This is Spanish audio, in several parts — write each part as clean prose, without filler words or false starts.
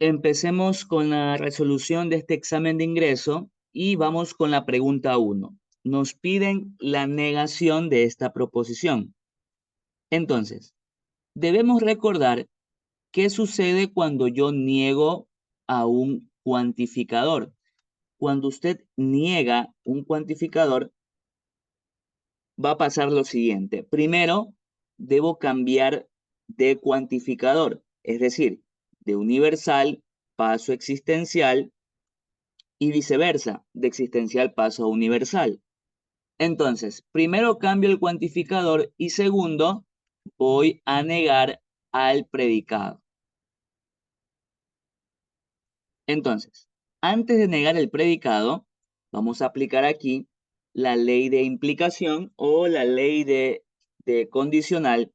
Empecemos con la resolución de este examen de ingreso y vamos con la pregunta 1. Nos piden la negación de esta proposición. Entonces, debemos recordar qué sucede cuando yo niego a un cuantificador. Cuando usted niega un cuantificador, va a pasar lo siguiente. Primero, debo cambiar de cuantificador, es decir, de universal paso a existencial y viceversa, de existencial paso a universal. Entonces, primero cambio el cuantificador y segundo, voy a negar al predicado. Entonces, antes de negar el predicado, vamos a aplicar aquí la ley de implicación o la ley de condicional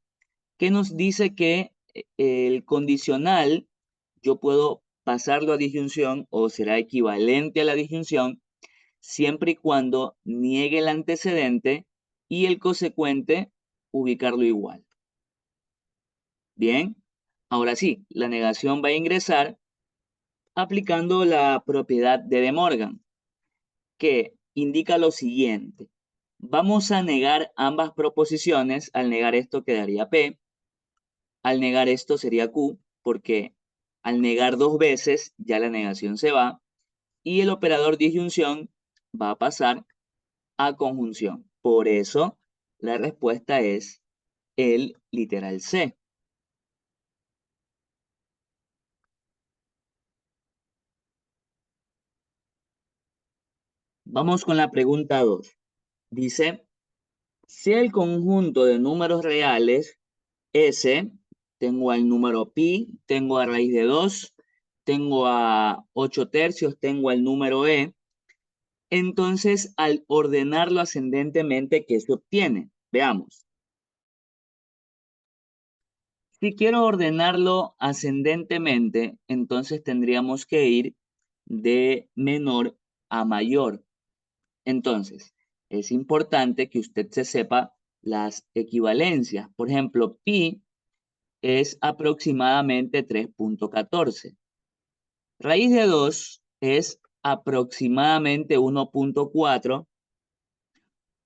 que nos dice que el condicional yo puedo pasarlo a disyunción o será equivalente a la disyunción siempre y cuando niegue el antecedente y el consecuente ubicarlo igual. Bien, ahora sí, la negación va a ingresar aplicando la propiedad de De Morgan, que indica lo siguiente. Vamos a negar ambas proposiciones. Al negar esto quedaría P. Al negar esto sería Q, porque al negar dos veces ya la negación se va y el operador disyunción va a pasar a conjunción. Por eso, la respuesta es el literal C. Vamos con la pregunta 2. Dice, si el conjunto de números reales S, tengo al número pi, tengo a raíz de 2, tengo a 8 tercios, tengo al número E, entonces al ordenarlo ascendentemente, ¿qué se obtiene? Veamos. Si quiero ordenarlo ascendentemente, entonces tendríamos que ir de menor a mayor. Entonces, es importante que usted se sepa las equivalencias. Por ejemplo, pi es aproximadamente 3.14. Raíz de 2 es aproximadamente 1.4.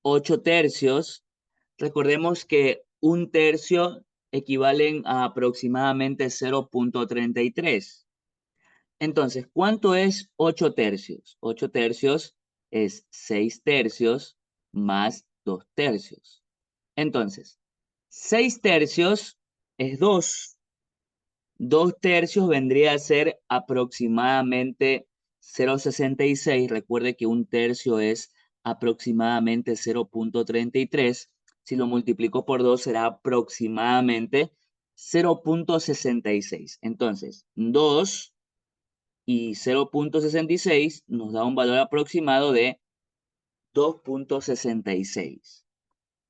8 tercios. Recordemos que un tercio equivalen a aproximadamente 0.33. Entonces, ¿cuánto es 8 tercios? 8 tercios es 6 tercios más 2 tercios. Entonces, 6 tercios es 2. 2 tercios vendría a ser aproximadamente 0.66. Recuerde que un tercio es aproximadamente 0.33. Si lo multiplico por 2 será aproximadamente 0.66. Entonces, 2 y 0.66 nos da un valor aproximado de 2.66.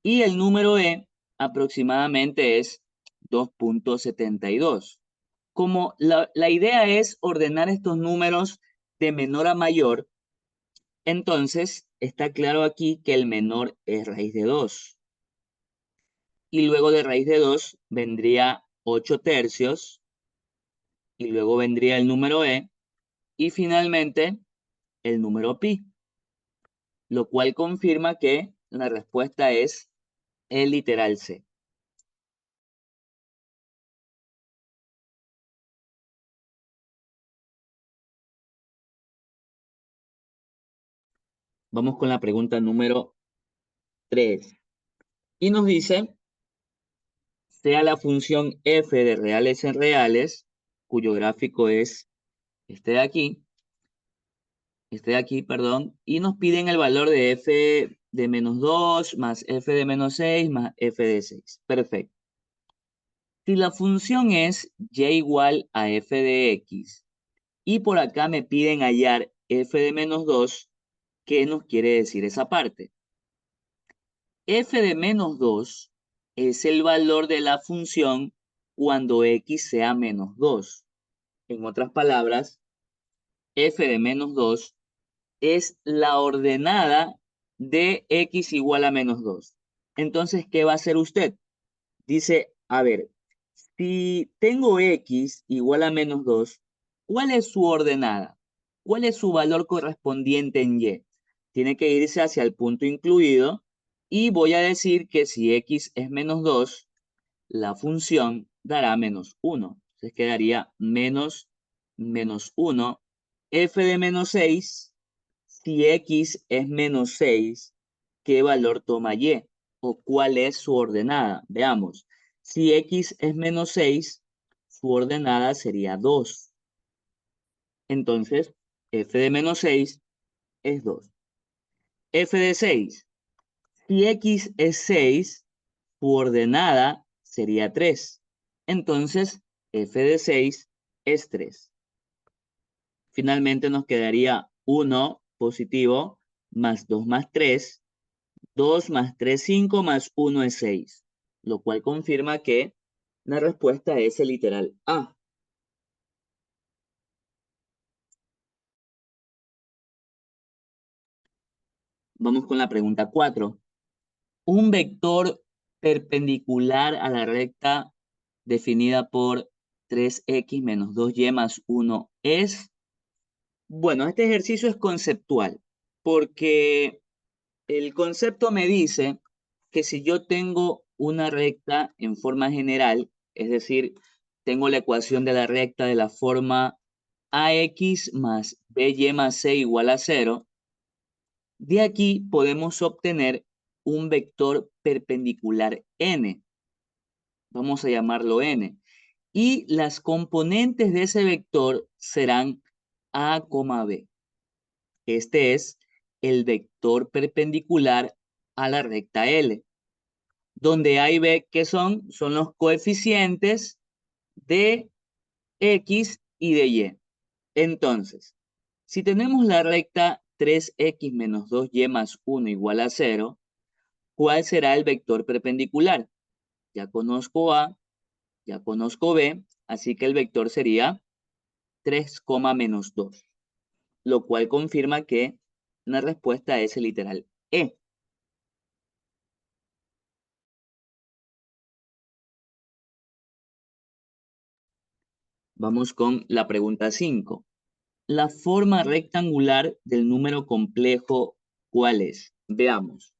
Y el número E aproximadamente es 2.72. Como la idea es ordenar estos números de menor a mayor, entonces está claro aquí que el menor es raíz de 2. Y luego de raíz de 2 vendría 8 tercios, y luego vendría el número E, y finalmente el número pi, lo cual confirma que la respuesta es el literal C. Vamos con la pregunta número 3. Y nos dice, sea la función f de reales en reales, cuyo gráfico es este de aquí, perdón, y nos piden el valor de f de menos 2 más f de menos 6 más f de 6. Perfecto. Si la función es y igual a f de x y por acá me piden hallar f de menos 2, ¿qué nos quiere decir esa parte? F de menos 2 es el valor de la función cuando x sea menos 2. En otras palabras, f de menos 2 es la ordenada de x igual a menos 2. Entonces, ¿qué va a hacer usted? Dice, a ver, si tengo x igual a menos 2, ¿Cuál es su ordenada? ¿Cuál es su valor correspondiente en Y? Tiene que irse hacia el punto incluido y voy a decir que si X es menos 2, la función dará menos 1. Entonces quedaría menos 1. F de menos 6, si X es menos 6, ¿qué valor toma Y? ¿O cuál es su ordenada? Veamos. Si X es menos 6, su ordenada sería 2. Entonces, F de menos 6 es 2. F de 6. Si X es 6, su ordenada sería 3. Entonces, F de 6 es 3. Finalmente nos quedaría 1 positivo más 2 más 3. 2 más 3, 5 más 1 es 6. Lo cual confirma que la respuesta es el literal A. Vamos con la pregunta 4. Un vector perpendicular a la recta definida por 3x menos 2y más 1 es... Bueno, este ejercicio es conceptual, porque el concepto me dice que si yo tengo una recta en forma general, es decir, tengo la ecuación de la recta de la forma ax más by más c igual a 0, de aquí podemos obtener un vector perpendicular n. Vamos a llamarlo n. Y las componentes de ese vector serán a, b. Este es el vector perpendicular a la recta L. Donde A y B, ¿qué son? Son los coeficientes de X y de Y. Entonces, si tenemos la recta 3x menos 2y más 1 igual a 0, ¿cuál será el vector perpendicular? Ya conozco A, ya conozco B, así que el vector sería 3, menos 2, lo cual confirma que la respuesta es el literal E. Vamos con la pregunta 5. La forma rectangular del número complejo, ¿cuál es? Veamos.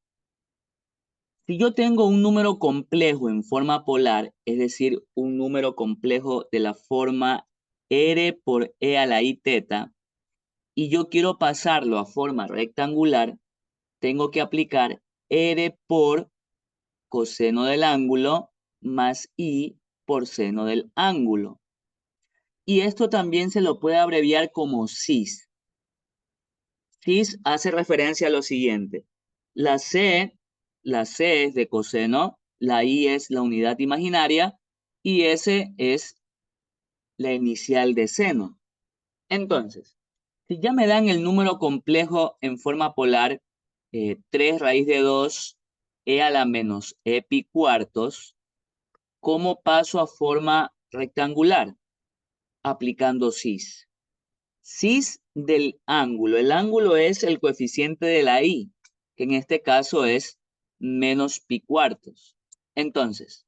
Si yo tengo un número complejo en forma polar, es decir, un número complejo de la forma r por e a la i teta, y yo quiero pasarlo a forma rectangular, tengo que aplicar r por coseno del ángulo más i por seno del ángulo. Y esto también se lo puede abreviar como cis. Cis hace referencia a lo siguiente. La C, la C es de coseno, la I es la unidad imaginaria y S es la inicial de seno. Entonces, si ya me dan el número complejo en forma polar, 3 raíz de 2 e a la menos e pi cuartos, ¿cómo paso a forma rectangular? Aplicando cis. Cis del ángulo. El ángulo es el coeficiente de la i, que en este caso es menos pi cuartos. Entonces,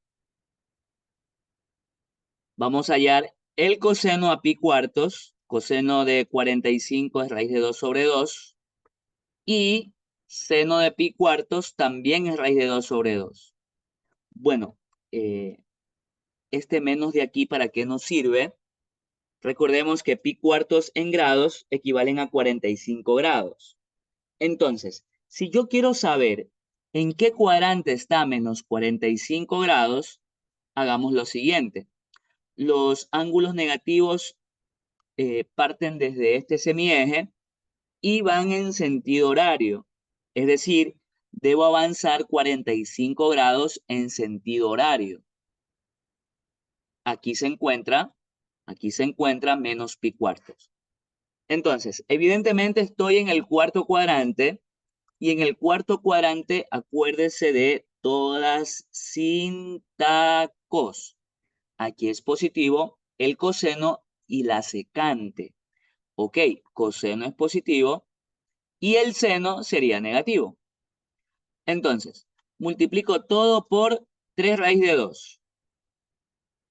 vamos a hallar el coseno a pi cuartos. Coseno de 45 es raíz de 2 sobre 2. Y seno de pi cuartos también es raíz de 2 sobre 2. Bueno, este menos de aquí, ¿para qué nos sirve? Recordemos que pi cuartos en grados equivalen a 45 grados. Entonces, si yo quiero saber en qué cuadrante está menos 45 grados, hagamos lo siguiente. Los ángulos negativos parten desde este semieje y van en sentido horario. Es decir, debo avanzar 45 grados en sentido horario. Aquí se encuentra, aquí se encuentra menos pi cuartos. Entonces, evidentemente estoy en el cuarto cuadrante. Y en el cuarto cuadrante, acuérdese de todas sin tacos. Aquí es positivo el coseno y la secante. Ok, coseno es positivo y el seno sería negativo. Entonces, multiplico todo por 3 raíz de 2.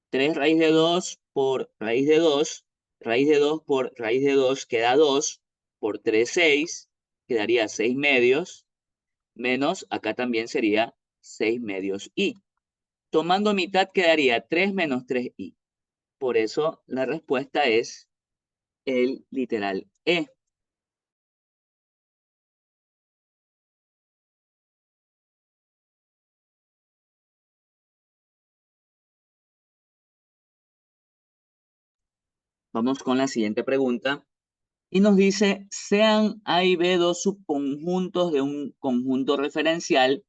3 raíz de 2 por raíz de 2 Raíz de 2 por raíz de 2 queda 2, por 3, 6, quedaría 6 medios, menos acá también sería 6 medios y. Tomando mitad quedaría 3 menos 3i. Por eso la respuesta es el literal E. Vamos con la siguiente pregunta. Y nos dice, sean A y B dos subconjuntos de un conjunto referencial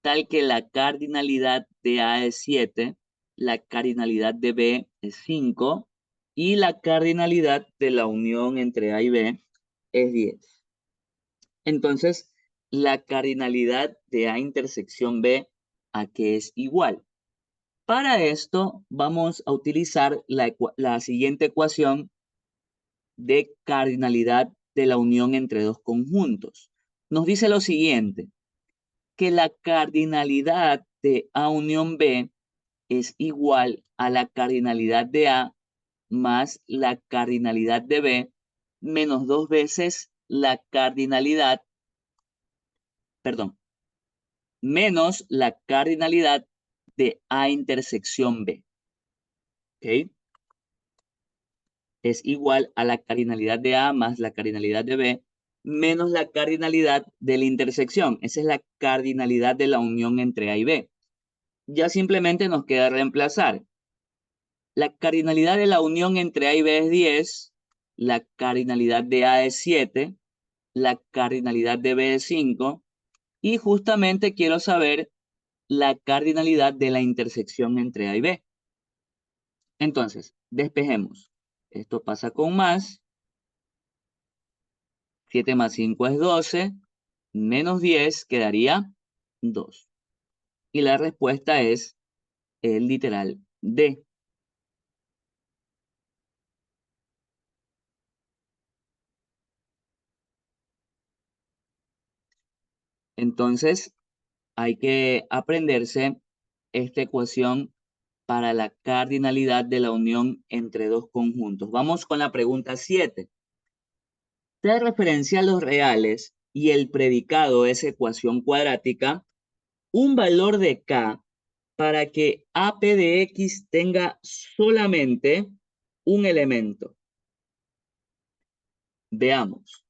tal que la cardinalidad de A es 7, la cardinalidad de B es 5 y la cardinalidad de la unión entre A y B es 10. Entonces, la cardinalidad de A intersección B, ¿a qué es igual? Para esto vamos a utilizar la siguiente ecuación de cardinalidad de la unión entre dos conjuntos. Nos dice lo siguiente, que la cardinalidad de A unión B es igual a la cardinalidad de A más la cardinalidad de B menos dos veces la cardinalidad, perdón, menos la cardinalidad de A intersección B. ¿Ok? Es igual a la cardinalidad de A más la cardinalidad de B menos la cardinalidad de la intersección. Esa es la cardinalidad de la unión entre A y B. Ya simplemente nos queda reemplazar. La cardinalidad de la unión entre A y B es 10, la cardinalidad de A es 7, la cardinalidad de B es 5 y justamente quiero saber la cardinalidad de la intersección entre A y B. Entonces, despejemos. Esto pasa con más. 7 más 5 es 12, menos 10 quedaría 2. Y la respuesta es el literal D. Entonces, hay que aprenderse esta ecuación para la cardinalidad de la unión entre dos conjuntos. Vamos con la pregunta 7. Se referencia a los reales y el predicado es ecuación cuadrática, un valor de K para que AP de X tenga solamente un elemento. Veamos.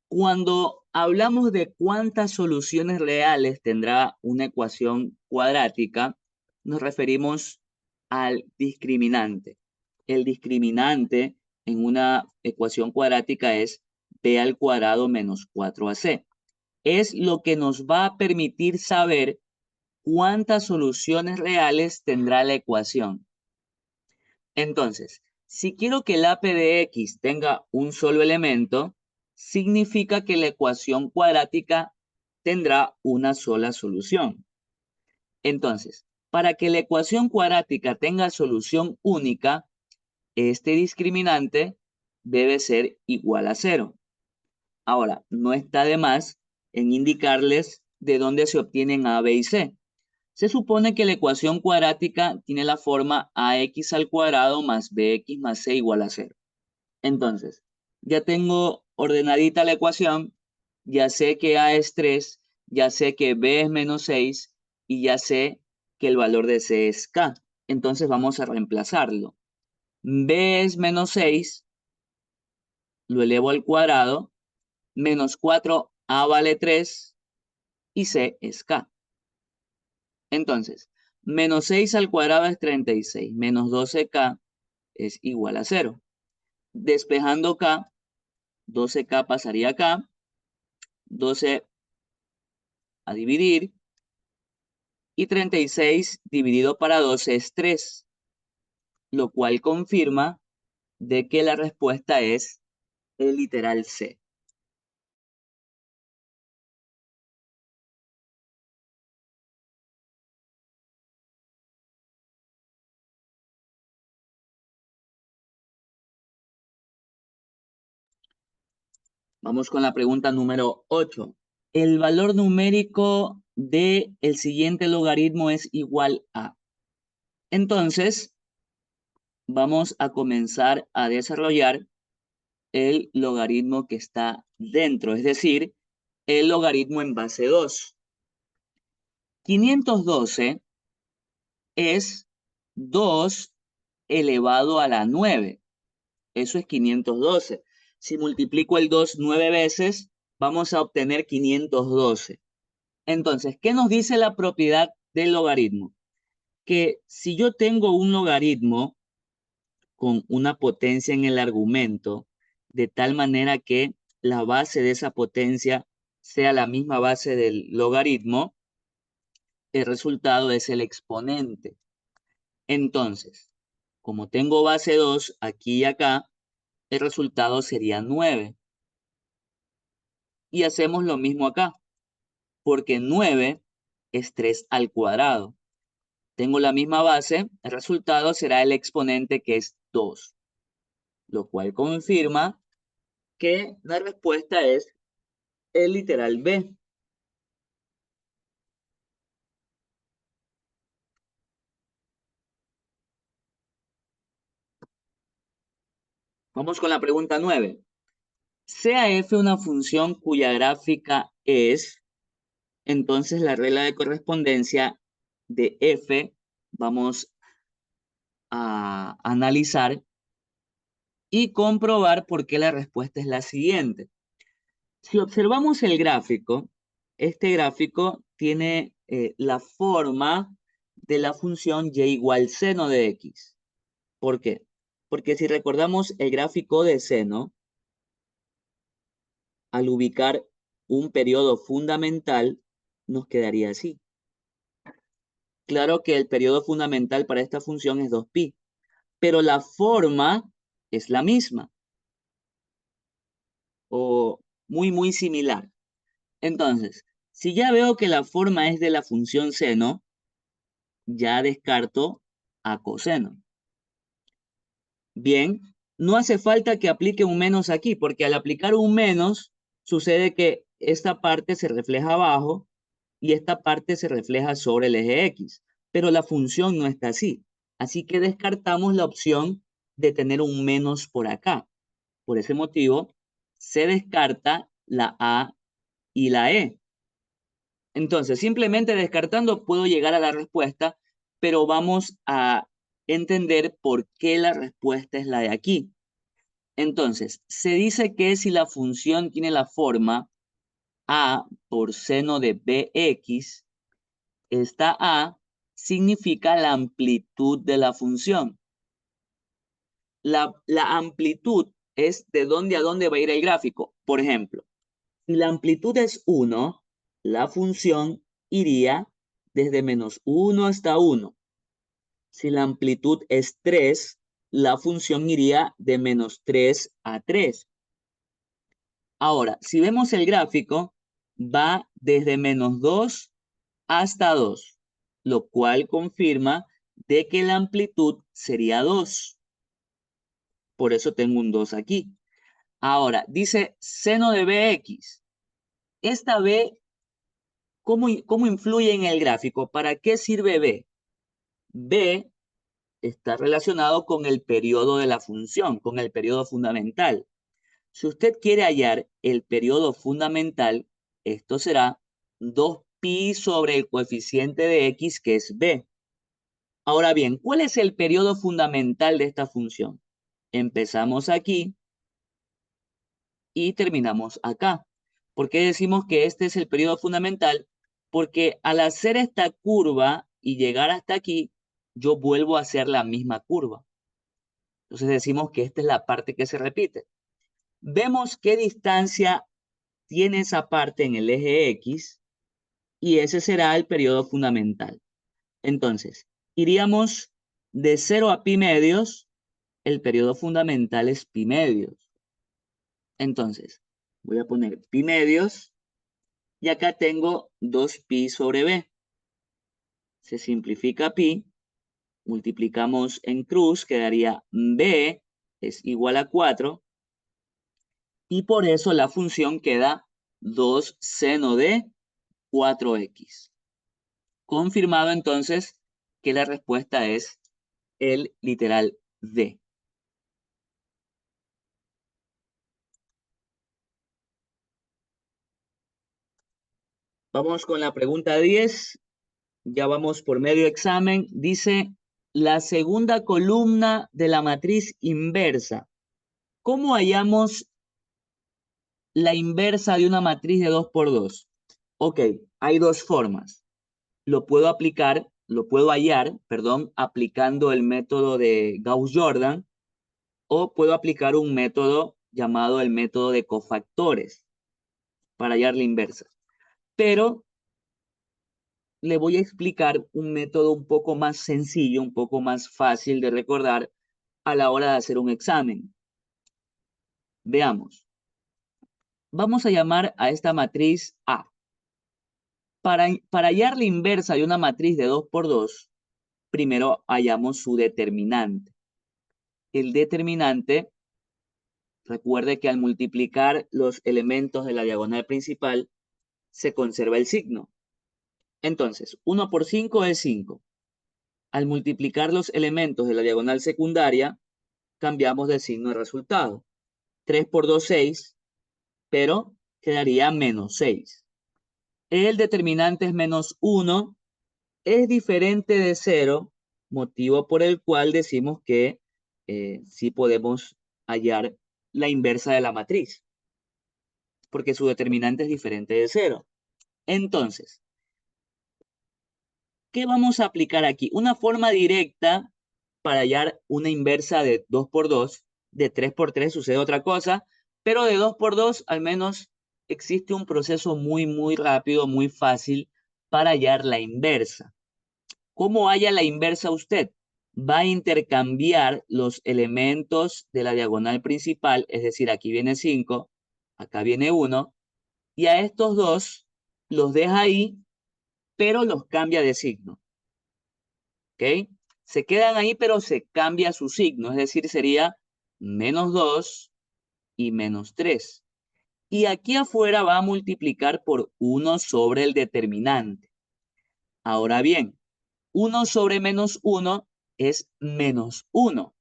Cuando hablamos de cuántas soluciones reales tendrá una ecuación cuadrática, nos referimos al discriminante. El discriminante en una ecuación cuadrática es b al cuadrado menos 4ac. Es lo que nos va a permitir saber cuántas soluciones reales tendrá la ecuación. Entonces, si quiero que el AP de X tenga un solo elemento, significa que la ecuación cuadrática tendrá una sola solución. Entonces, para que la ecuación cuadrática tenga solución única, este discriminante debe ser igual a 0. Ahora, no está de más en indicarles de dónde se obtienen A, B y C. Se supone que la ecuación cuadrática tiene la forma ax al cuadrado más bx más c igual a 0. Entonces, ya tengo ordenadita la ecuación, ya sé que a es 3, ya sé que b es menos 6 y ya sé que el valor de c es k. Entonces vamos a reemplazarlo. b es menos 6, lo elevo al cuadrado, menos 4, a vale 3 y c es k. Entonces, menos 6 al cuadrado es 36, menos 12k es igual a 0. Despejando k, 12k pasaría acá, 12 a dividir, y 36 dividido para 12 es 3, lo cual confirma de que la respuesta es el literal C. Vamos con la pregunta número 8. El valor numérico de el siguiente logaritmo es igual a. Entonces, vamos a comenzar a desarrollar el logaritmo que está dentro, es decir, el logaritmo en base 2. 512 es 2 elevado a la 9. Eso es 512. Si multiplico el 2 9 veces, vamos a obtener 512. Entonces, ¿qué nos dice la propiedad del logaritmo? Que si yo tengo un logaritmo con una potencia en el argumento, de tal manera que la base de esa potencia sea la misma base del logaritmo, el resultado es el exponente. Entonces, como tengo base 2 aquí y acá, el resultado sería 9. Y hacemos lo mismo acá, porque 9 es 3 al cuadrado. Tengo la misma base, el resultado será el exponente que es 2, lo cual confirma que la respuesta es el literal B. Vamos con la pregunta 9. Sea f una función cuya gráfica es, entonces la regla de correspondencia de f vamos a analizar y comprobar por qué la respuesta es la siguiente. Si observamos el gráfico, este gráfico tiene la forma de la función y igual seno de x. ¿Por qué? Porque si recordamos el gráfico de seno, al ubicar un periodo fundamental, nos quedaría así. Claro que el periodo fundamental para esta función es 2pi, pero la forma es la misma o muy similar. Entonces, si ya veo que la forma es de la función seno, ya descarto a coseno. Bien, no hace falta que aplique un menos aquí, porque al aplicar un menos, sucede que esta parte se refleja abajo y esta parte se refleja sobre el eje X, pero la función no está así. Así que descartamos la opción de tener un menos por acá. Por ese motivo, se descarta la A y la E. Entonces, simplemente descartando puedo llegar a la respuesta, pero vamos a entender por qué la respuesta es la de aquí. Entonces, se dice que si la función tiene la forma a por seno de bx, esta a significa la amplitud de la función. La amplitud es de dónde a dónde va a ir el gráfico. Por ejemplo, si la amplitud es 1, la función iría desde -1 hasta 1. Si la amplitud es 3, la función iría de -3 a 3. Ahora, si vemos el gráfico, va desde -2 hasta 2, lo cual confirma de que la amplitud sería 2. Por eso tengo un 2 aquí. Ahora, dice seno de bx. Esta b, ¿cómo influye en el gráfico? ¿Para qué sirve b? B está relacionado con el periodo de la función, con el periodo fundamental. Si usted quiere hallar el periodo fundamental, esto será 2pi sobre el coeficiente de x, que es b. Ahora bien, ¿cuál es el periodo fundamental de esta función? Empezamos aquí y terminamos acá. ¿Por qué decimos que este es el periodo fundamental? Porque al hacer esta curva y llegar hasta aquí, yo vuelvo a hacer la misma curva. Entonces decimos que esta es la parte que se repite. Vemos qué distancia tiene esa parte en el eje X y ese será el periodo fundamental. Entonces, iríamos de 0 a pi medios, el periodo fundamental es pi medios. Entonces, voy a poner pi medios y acá tengo 2pi sobre b. Se simplifica pi, multiplicamos en cruz, quedaría b es igual a 4 y por eso la función queda 2 seno de 4x. Confirmado entonces que la respuesta es el literal D. Vamos con la pregunta 10. Ya vamos por medio examen. Dice, la segunda columna de la matriz inversa. ¿Cómo hallamos la inversa de una matriz de 2 por 2? Ok, hay dos formas. Lo puedo hallar, perdón, aplicando el método de Gauss-Jordan, o puedo aplicar un método llamado el método de cofactores para hallar la inversa. Pero le voy a explicar un método un poco más sencillo, un poco más fácil de recordar a la hora de hacer un examen. Veamos. Vamos a llamar a esta matriz A. Para hallar la inversa de una matriz de 2 por 2, primero hallamos su determinante. El determinante, recuerde que al multiplicar los elementos de la diagonal principal, se conserva el signo. Entonces, 1 por 5 es 5. Al multiplicar los elementos de la diagonal secundaria, cambiamos de signo de resultado. 3 por 2, 6, pero quedaría menos 6. El determinante es menos 1, es diferente de 0, motivo por el cual decimos que sí podemos hallar la inversa de la matriz, porque su determinante es diferente de 0. Entonces, ¿qué vamos a aplicar aquí? Una forma directa para hallar una inversa de 2 por 2, de 3 por 3 sucede otra cosa, pero de 2 por 2 al menos existe un proceso muy rápido, muy fácil para hallar la inversa. ¿Cómo halla la inversa usted? Va a intercambiar los elementos de la diagonal principal, es decir, aquí viene 5, acá viene 1, y a estos dos los deja ahí, pero los cambia de signo. ¿Ok? Se quedan ahí, pero se cambia su signo, es decir, sería menos 2 y menos 3. Y aquí afuera va a multiplicar por 1 sobre el determinante. Ahora bien, 1 sobre menos 1 es menos 1.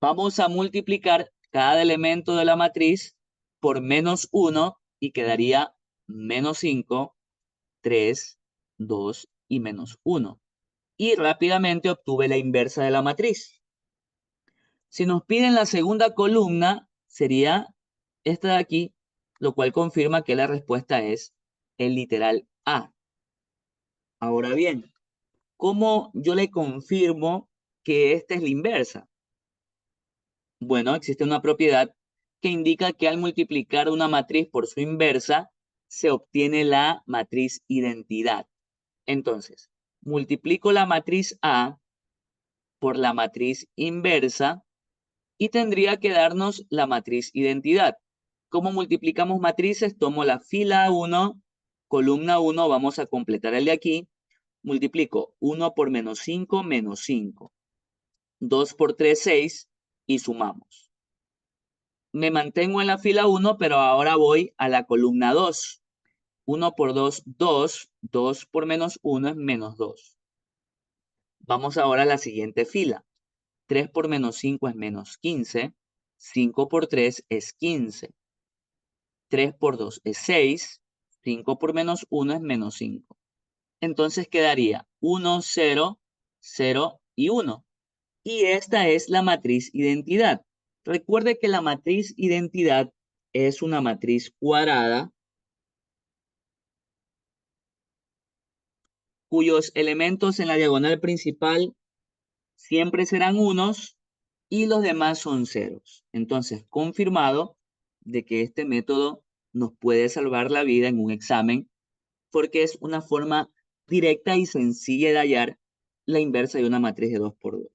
Vamos a multiplicar cada elemento de la matriz por menos 1 y quedaría menos 5, 3, 2 y menos 1. Y rápidamente obtuve la inversa de la matriz. Si nos piden la segunda columna, sería esta de aquí, lo cual confirma que la respuesta es el literal A. Ahora bien, ¿cómo yo le confirmo que esta es la inversa? Bueno, existe una propiedad que indica que al multiplicar una matriz por su inversa, se obtiene la matriz identidad. Entonces, multiplico la matriz A por la matriz inversa y tendría que darnos la matriz identidad. ¿Cómo multiplicamos matrices? Tomo la fila 1, columna 1, vamos a completar el de aquí. Multiplico 1 por menos 5, menos 5. 2 por 3, 6 y sumamos. Me mantengo en la fila 1, pero ahora voy a la columna 2. 1 por 2, 2. 2 por menos 1 es menos 2. Vamos ahora a la siguiente fila. 3 por menos 5 es menos 15. 5 por 3 es 15. 3 por 2 es 6. 5 por menos 1 es menos 5. Entonces quedaría 1, 0, 0 y 1. Y esta es la matriz identidad. Recuerde que la matriz identidad es una matriz cuadrada cuyos elementos en la diagonal principal siempre serán unos y los demás son ceros. Entonces, confirmado de que este método nos puede salvar la vida en un examen porque es una forma directa y sencilla de hallar la inversa de una matriz de 2 por 2.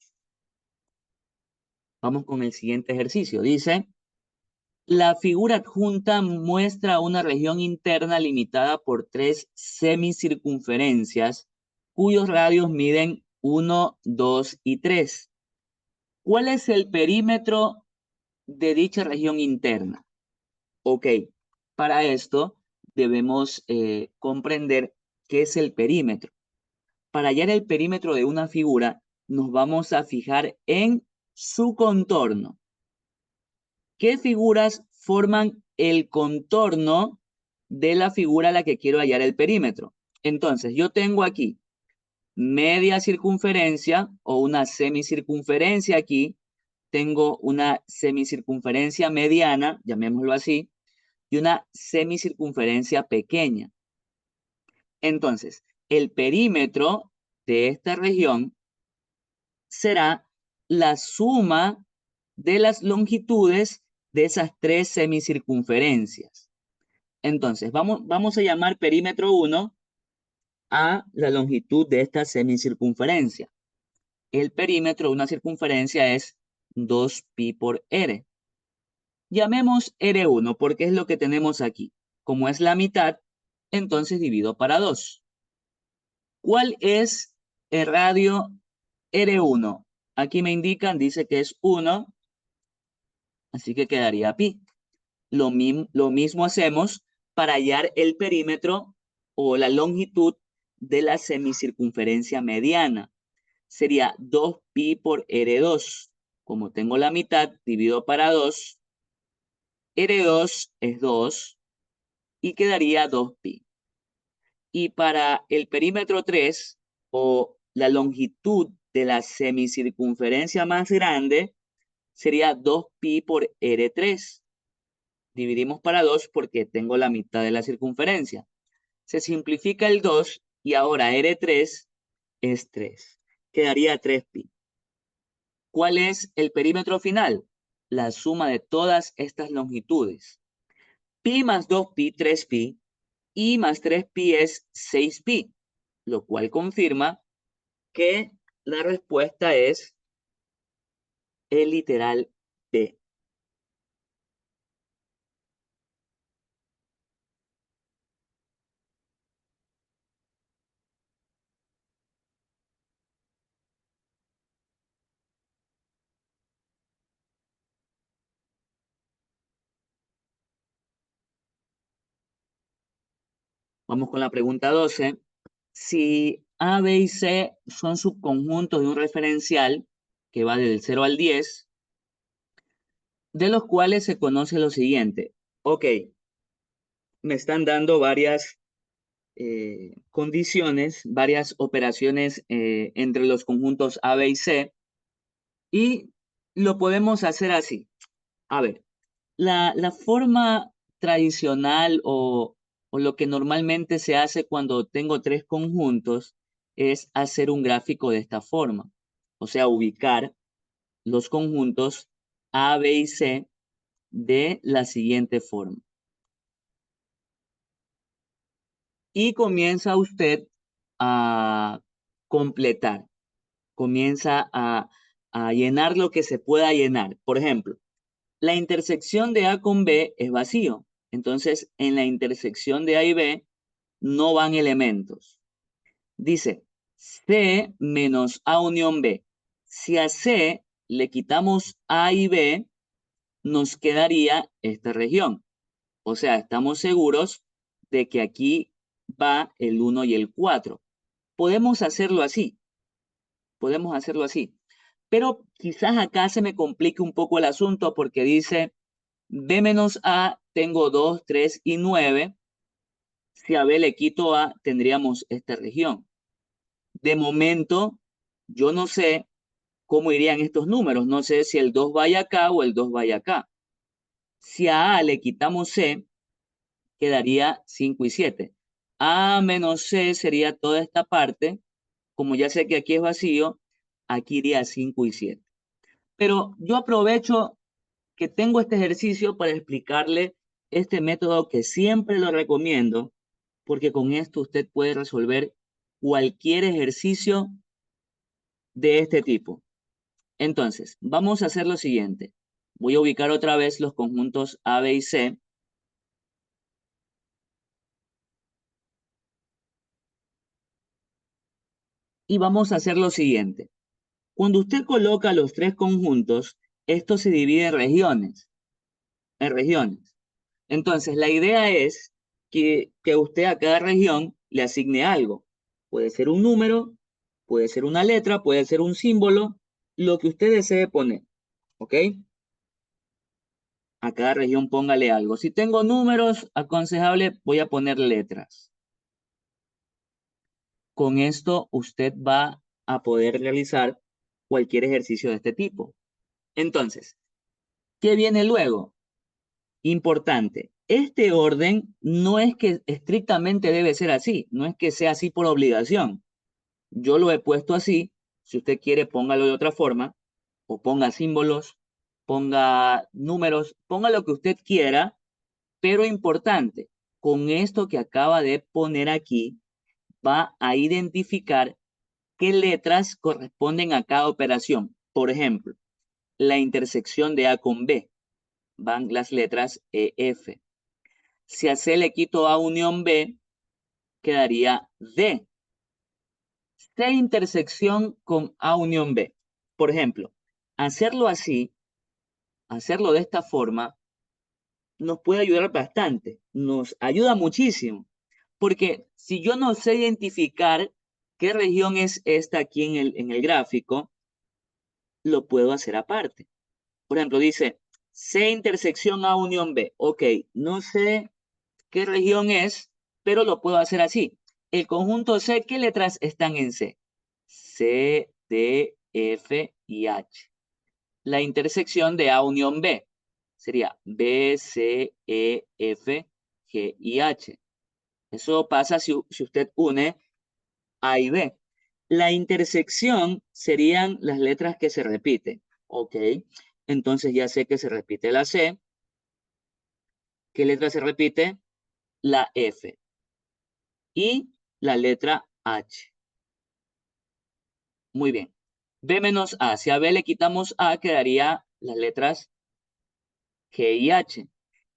Vamos con el siguiente ejercicio. Dice, la figura adjunta muestra una región interna limitada por 3 semicircunferencias cuyos radios miden 1, 2 y 3. ¿Cuál es el perímetro de dicha región interna? Ok, para esto debemos comprender qué es el perímetro. Para hallar el perímetro de una figura, nos vamos a fijar en su contorno. ¿Qué figuras forman el contorno de la figura a la que quiero hallar el perímetro? Entonces, yo tengo aquí media circunferencia o una semicircunferencia aquí. Tengo una semicircunferencia mediana, llamémoslo así, y una semicircunferencia pequeña. Entonces, el perímetro de esta región será la suma de las longitudes de esas tres semicircunferencias. Entonces, vamos a llamar perímetro 1 a la longitud de esta semicircunferencia. El perímetro de una circunferencia es 2pi por r. Llamemos R1 porque es lo que tenemos aquí. Como es la mitad, entonces divido para 2. ¿Cuál es el radio R1? Aquí me indican, dice que es 1, así que quedaría pi. Lo mismo hacemos para hallar el perímetro o la longitud de la semicircunferencia mediana. Sería 2pi por R2. Como tengo la mitad, divido para 2. R2 es 2 y quedaría 2pi. Y para el perímetro 3 o la longitud de la semicircunferencia más grande sería 2pi por R3. Dividimos para 2 porque tengo la mitad de la circunferencia. Se simplifica el 2 y ahora R3 es 3. Quedaría 3pi. ¿Cuál es el perímetro final? La suma de todas estas longitudes. Pi más 2pi, 3pi, y más 3pi es 6pi, lo cual confirma que la respuesta es el literal B. Vamos con la pregunta 12. Si A, B y C son subconjuntos de un referencial que va del 0 al 10, de los cuales se conoce lo siguiente. Ok, me están dando varias condiciones, varias operaciones entre los conjuntos A, B y C, y lo podemos hacer así. A ver, la forma tradicional o lo que normalmente se hace cuando tengo tres conjuntos es hacer un gráfico de esta forma, o sea, ubicar los conjuntos A, B y C de la siguiente forma. Y comienza usted a completar, comienza a llenar lo que se pueda llenar. Por ejemplo, la intersección de A con B es vacío. Entonces, en la intersección de A y B no van elementos. Dice C menos A unión B. Si a C le quitamos A y B, nos quedaría esta región. O sea, estamos seguros de que aquí va el 1 y el 4. Podemos hacerlo así. Podemos hacerlo así. Pero quizás acá se me complique un poco el asunto porque dice B menos A, tengo 2, 3 y 9. Si a B le quito A, tendríamos esta región. De momento, yo no sé cómo irían estos números. No sé si el 2 vaya acá o el 2 vaya acá. Si a A le quitamos C, quedaría 5 y 7. A menos C sería toda esta parte. Como ya sé que aquí es vacío, aquí iría 5 y 7. Pero yo aprovecho que tengo este ejercicio para explicarle este método que siempre lo recomiendo, porque con esto usted puede resolver cualquier ejercicio de este tipo. Entonces, vamos a hacer lo siguiente. Voy a ubicar otra vez los conjuntos A, B y C. Y vamos a hacer lo siguiente. Cuando usted coloca los tres conjuntos, esto se divide en regiones. En regiones. Entonces, la idea es que usted a cada región le asigne algo. Puede ser un número, puede ser una letra, puede ser un símbolo, lo que usted desee poner, ¿ok? A cada región póngale algo. Si tengo números, aconsejable, voy a poner letras. Con esto usted va a poder realizar cualquier ejercicio de este tipo. Entonces, ¿qué viene luego? Importante. Este orden no es que estrictamente debe ser así, no es que sea así por obligación. Yo lo he puesto así. Si usted quiere, póngalo de otra forma, o ponga símbolos, ponga números, ponga lo que usted quiera, pero importante, con esto que acaba de poner aquí, va a identificar qué letras corresponden a cada operación. Por ejemplo, la intersección de A con B, van las letras EF. Si a C le quito A unión B, quedaría D. C intersección con A unión B. Por ejemplo, hacerlo así, hacerlo de esta forma, nos puede ayudar bastante, nos ayuda muchísimo, porque si yo no sé identificar qué región es esta aquí en el gráfico, lo puedo hacer aparte. Por ejemplo, dice C intersección A unión B. Ok, no sé qué región es, pero lo puedo hacer así. El conjunto C, ¿qué letras están en C? C, D, F y H. La intersección de A unión B sería B, C, E, F, G y H. Eso pasa si usted une A y B. La intersección serían las letras que se repiten. Ok, entonces ya sé que se repite la C. ¿Qué letra se repite? La F. Y la letra H. Muy bien. B menos A. Si a B le quitamos A, quedaría las letras G y H.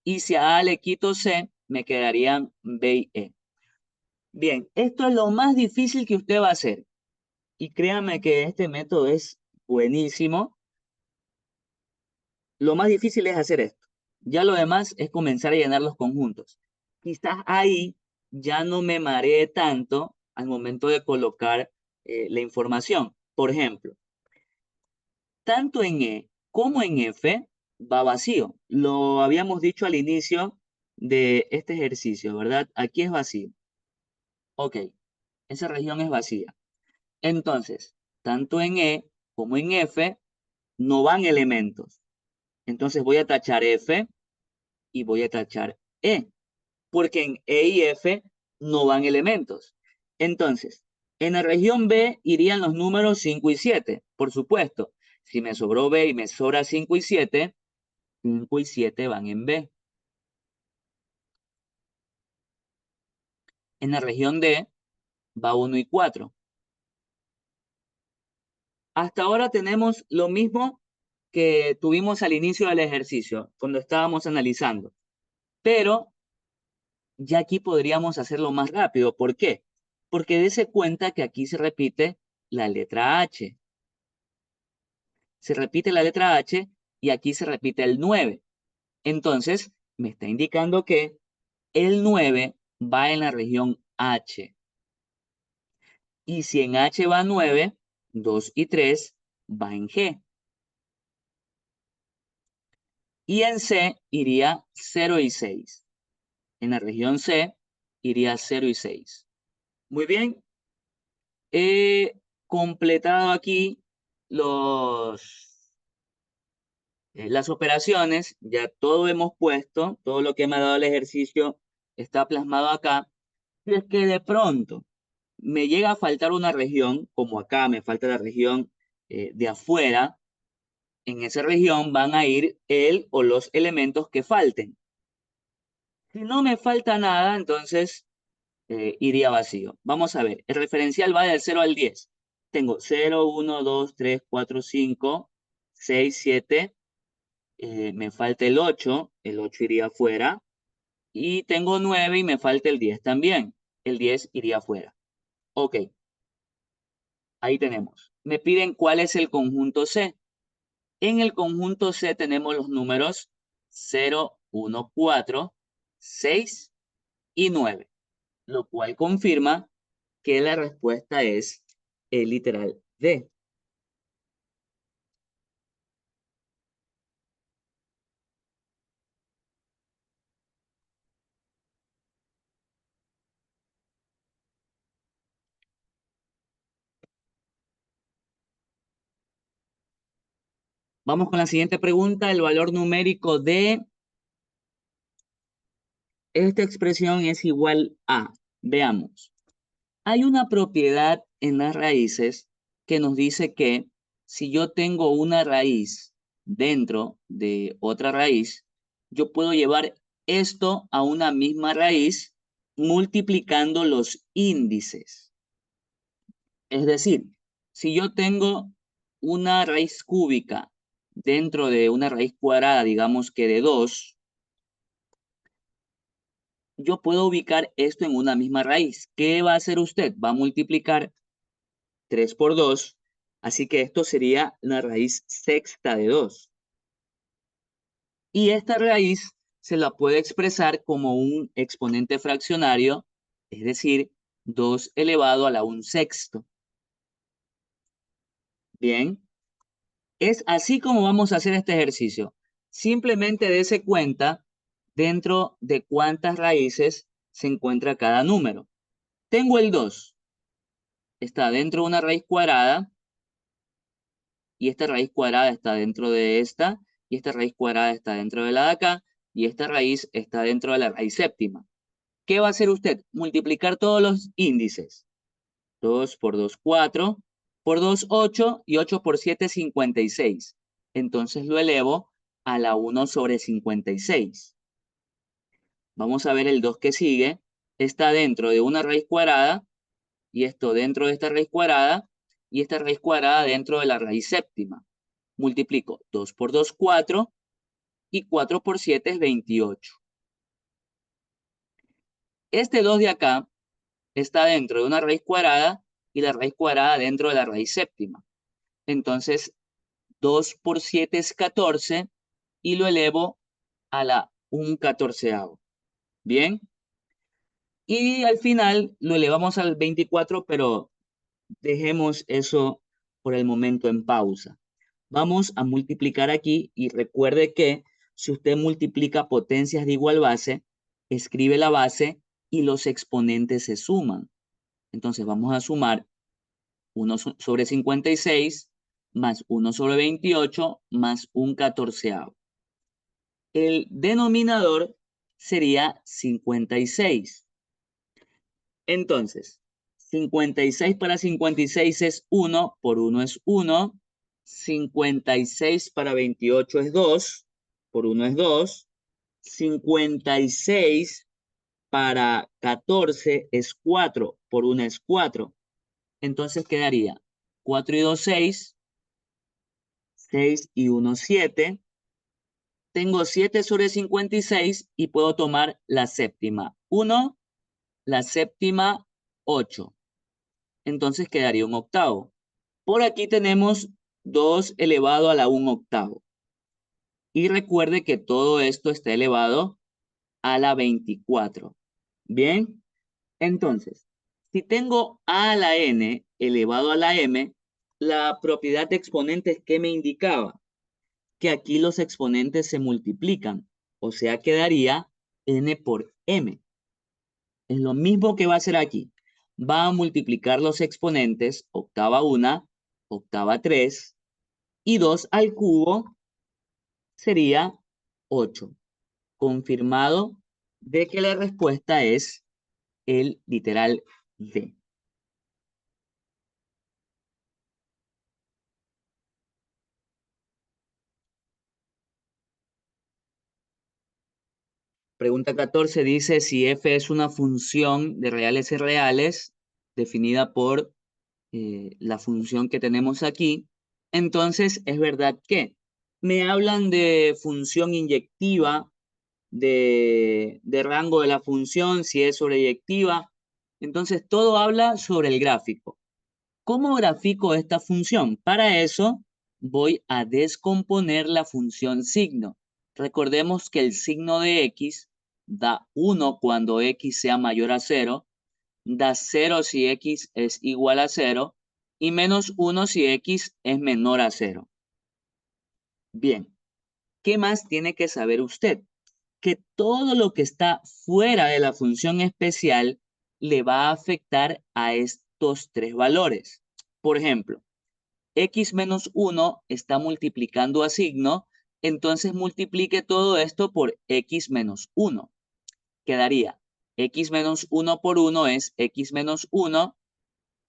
Y si a A le quito C, me quedarían B y E. Bien, esto es lo más difícil que usted va a hacer. Y créame que este método es buenísimo. Lo más difícil es hacer esto. Ya lo demás es comenzar a llenar los conjuntos. Quizás ahí ya no me maree tanto al momento de colocar la información. Por ejemplo, tanto en E como en F va vacío. Lo habíamos dicho al inicio de este ejercicio, ¿verdad? Aquí es vacío. Ok, esa región es vacía. Entonces, tanto en E como en F no van elementos. Entonces voy a tachar F y voy a tachar E, porque en E y F no van elementos. Entonces, en la región B irían los números 5 y 7, por supuesto. Si me sobró B y me sobra 5 y 7, 5 y 7 van en B. En la región D va 1 y 4. Hasta ahora tenemos lo mismo que tuvimos al inicio del ejercicio, cuando estábamos analizando. Pero ya aquí podríamos hacerlo más rápido. ¿Por qué? Porque dése cuenta que aquí se repite la letra H. Se repite la letra H y aquí se repite el 9. Entonces, me está indicando que el 9 va en la región H. Y si en H va 9, 2 y 3 va en G. Y en C iría 0 y 6. En la región C iría 0 y 6. Muy bien, he completado aquí las operaciones, ya todo hemos puesto, todo lo que me ha dado el ejercicio está plasmado acá. Si es que de pronto me llega a faltar una región, como acá me falta la región de afuera, en esa región van a ir el o los elementos que falten. Si no me falta nada, entonces iría vacío. Vamos a ver, el referencial va del 0 al 10. Tengo 0, 1, 2, 3, 4, 5, 6, 7. Me falta el 8 iría afuera. Y tengo 9 y me falta el 10 también. El 10 iría afuera. Ok, ahí tenemos. Me piden cuál es el conjunto C. En el conjunto C tenemos los números 0, 1, 4, 6 y 9, lo cual confirma que la respuesta es el literal D. Vamos con la siguiente pregunta. El valor numérico de esta expresión es igual a. Veamos. Hay una propiedad en las raíces que nos dice que si yo tengo una raíz dentro de otra raíz, yo puedo llevar esto a una misma raíz multiplicando los índices. Es decir, si yo tengo una raíz cúbica dentro de una raíz cuadrada, digamos que de 2, yo puedo ubicar esto en una misma raíz. ¿Qué va a hacer usted? Va a multiplicar 3 por 2, así que esto sería la raíz sexta de 2. Y esta raíz se la puede expresar como un exponente fraccionario, es decir, 2 elevado a la 1 sexto. Bien, es así como vamos a hacer este ejercicio. Simplemente dése cuenta dentro de cuántas raíces se encuentra cada número. Tengo el 2, está dentro de una raíz cuadrada, y esta raíz cuadrada está dentro de esta, y esta raíz cuadrada está dentro de la de acá, y esta raíz está dentro de la raíz séptima. ¿Qué va a hacer usted? Multiplicar todos los índices. 2 por 2, 4, por 2, 8, y 8 por 7, 56. Entonces lo elevo a la 1 sobre 56. Vamos a ver el 2 que sigue. Está dentro de una raíz cuadrada, y esto dentro de esta raíz cuadrada, y esta raíz cuadrada dentro de la raíz séptima. Multiplico 2 por 2, 4, y 4 por 7 es 28. Este 2 de acá está dentro de una raíz cuadrada y la raíz cuadrada dentro de la raíz séptima. Entonces, 2 por 7 es 14 y lo elevo a la 1/14. Bien. Y al final lo elevamos al 24, pero dejemos eso por el momento en pausa. Vamos a multiplicar aquí y recuerde que si usted multiplica potencias de igual base, escribe la base y los exponentes se suman. Entonces vamos a sumar 1 sobre 56 más 1 sobre 28 más 1/14. El denominador sería 56. Entonces, 56 para 56 es 1, por 1 es 1. 56 para 28 es 2, por 1 es 2. 56 para 14 es 4, por 1 es 4. Entonces quedaría 4 y 2, 6. 6 y 1, 7. Tengo 7 sobre 56 y puedo tomar la séptima 1, la séptima 8. Entonces quedaría un octavo. Por aquí tenemos 2 elevado a la 1 octavo. Y recuerde que todo esto está elevado a la 24. Bien, entonces, si tengo a la n elevado a la m, la propiedad de exponentes que me indicaba que aquí los exponentes se multiplican, o sea, quedaría n por m. Es lo mismo que va a hacer aquí. Va a multiplicar los exponentes, octava 1, octava 3, y 2 al cubo sería 8. Confirmado de que la respuesta es el literal D. Pregunta 14 dice si f es una función de reales y reales definida por la función que tenemos aquí. Entonces es verdad que me hablan de función inyectiva, de rango de la función, si es sobreyectiva. Entonces todo habla sobre el gráfico. ¿Cómo grafico esta función? Para eso voy a descomponer la función signo. Recordemos que el signo de x da 1 cuando x sea mayor a 0, da 0 si x es igual a 0 y menos 1 si x es menor a 0. Bien, ¿qué más tiene que saber usted? Que todo lo que está fuera de la función especial le va a afectar a estos tres valores. Por ejemplo, x menos 1 está multiplicando a signo, entonces multiplique todo esto por x menos 1. Quedaría x menos 1 por 1 es x menos 1,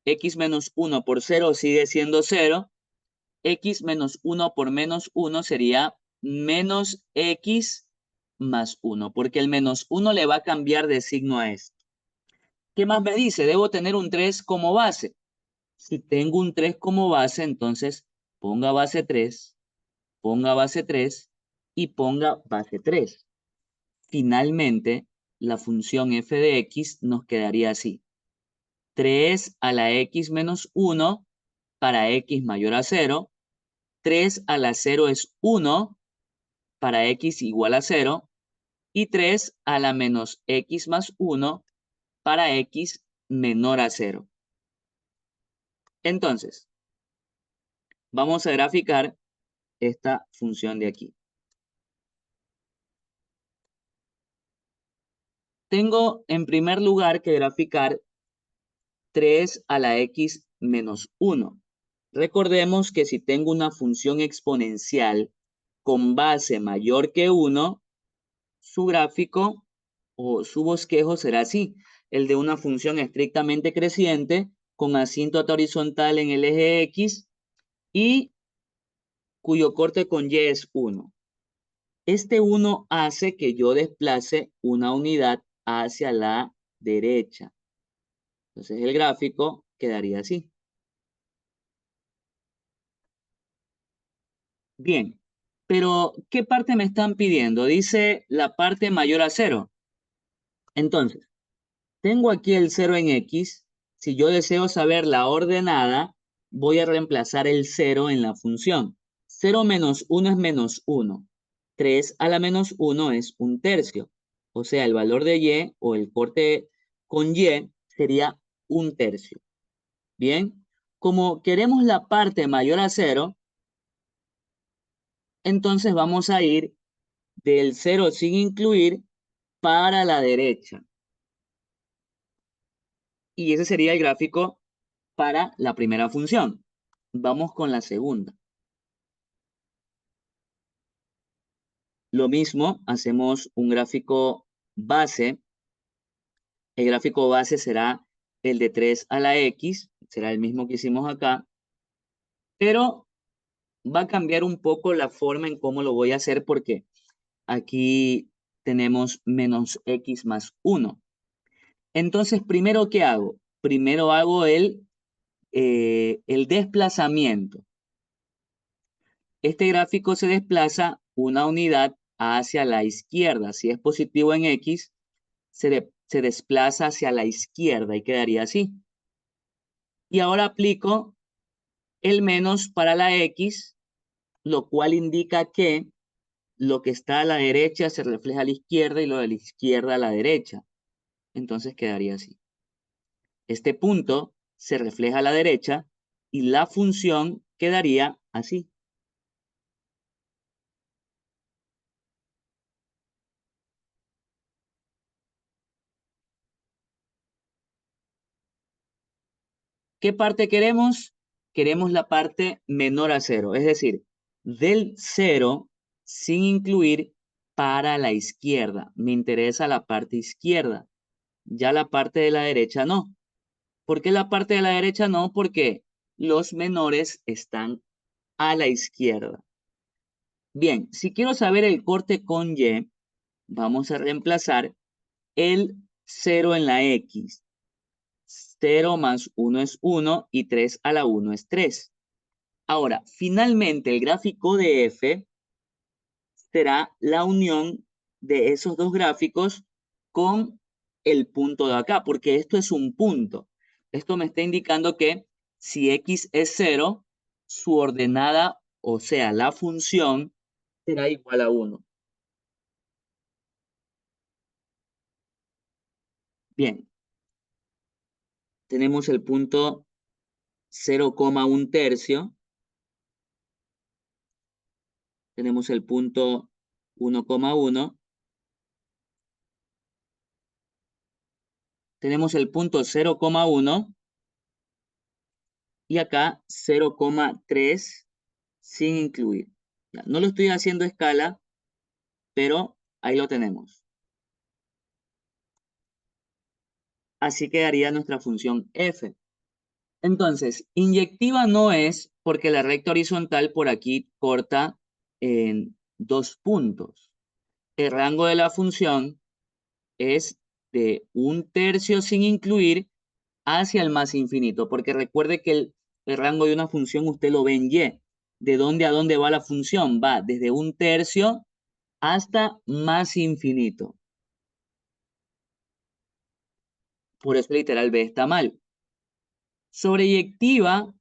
x menos 1 por 0 sigue siendo 0, x menos 1 por menos 1 sería menos x más 1, porque el menos 1 le va a cambiar de signo a esto. ¿Qué más me dice? Debo tener un 3 como base. Si tengo un 3 como base, entonces ponga base 3, ponga base 3 y ponga base 3. Finalmente, la función f de x nos quedaría así. 3 a la x menos 1 para x mayor a 0. 3 a la 0 es 1 para x igual a 0. Y 3 a la menos x más 1 para x menor a 0. Entonces, vamos a graficar esta función de aquí. Tengo en primer lugar que graficar 3 a la x menos 1. Recordemos que si tengo una función exponencial con base mayor que 1, su gráfico o su bosquejo será así, el de una función estrictamente creciente con asíntota horizontal en el eje X y cuyo corte con Y es 1. Este 1 hace que yo desplace una unidad hacia la derecha. Entonces el gráfico quedaría así. Bien, pero ¿qué parte me están pidiendo? Dice la parte mayor a 0. Entonces, tengo aquí el 0 en X. Si yo deseo saber la ordenada, voy a reemplazar el 0 en la función. 0 menos 1 es menos 1. 3 a la menos 1 es un tercio. O sea, el valor de Y o el corte con Y sería un tercio. Bien, como queremos la parte mayor a 0, entonces vamos a ir del 0 sin incluir para la derecha. Y ese sería el gráfico para la primera función. Vamos con la segunda. Lo mismo, hacemos un gráfico base. El gráfico base será el de 3 a la x, será el mismo que hicimos acá, pero va a cambiar un poco la forma en cómo lo voy a hacer porque aquí tenemos menos x más 1. Entonces, primero, ¿qué hago? Primero hago el desplazamiento. Este gráfico se desplaza una unidad hacia la izquierda. Si es positivo en X, se desplaza hacia la izquierda y quedaría así. Y ahora aplico el menos para la X, lo cual indica que lo que está a la derecha se refleja a la izquierda y lo de la izquierda a la derecha. Entonces quedaría así. Este punto se refleja a la derecha y la función quedaría así. ¿Qué parte queremos? Queremos la parte menor a 0, es decir, del 0 sin incluir para la izquierda. Me interesa la parte izquierda, ya la parte de la derecha no. ¿Por qué la parte de la derecha no? Porque los menores están a la izquierda. Bien, si quiero saber el corte con Y, vamos a reemplazar el 0 en la X. 0 más 1 es 1 y 3 a la 1 es 3. Ahora, finalmente el gráfico de F será la unión de esos dos gráficos con el punto de acá, porque esto es un punto. Esto me está indicando que si X es 0, su ordenada, o sea, la función, será igual a 1. Bien, tenemos el punto 0,1 tercio, tenemos el punto 1,1, tenemos el punto 0,1 y acá 0,3 sin incluir. Ya, no lo estoy haciendo a escala, pero ahí lo tenemos. Así quedaría nuestra función f. Entonces, inyectiva no es porque la recta horizontal por aquí corta en 2 puntos. El rango de la función es de 1/3 sin incluir hacia el más infinito, porque recuerde que el rango de una función usted lo ve en y. ¿De dónde a dónde va la función? Va desde 1/3 hasta más infinito. Por eso literal B está mal. Sobreyectiva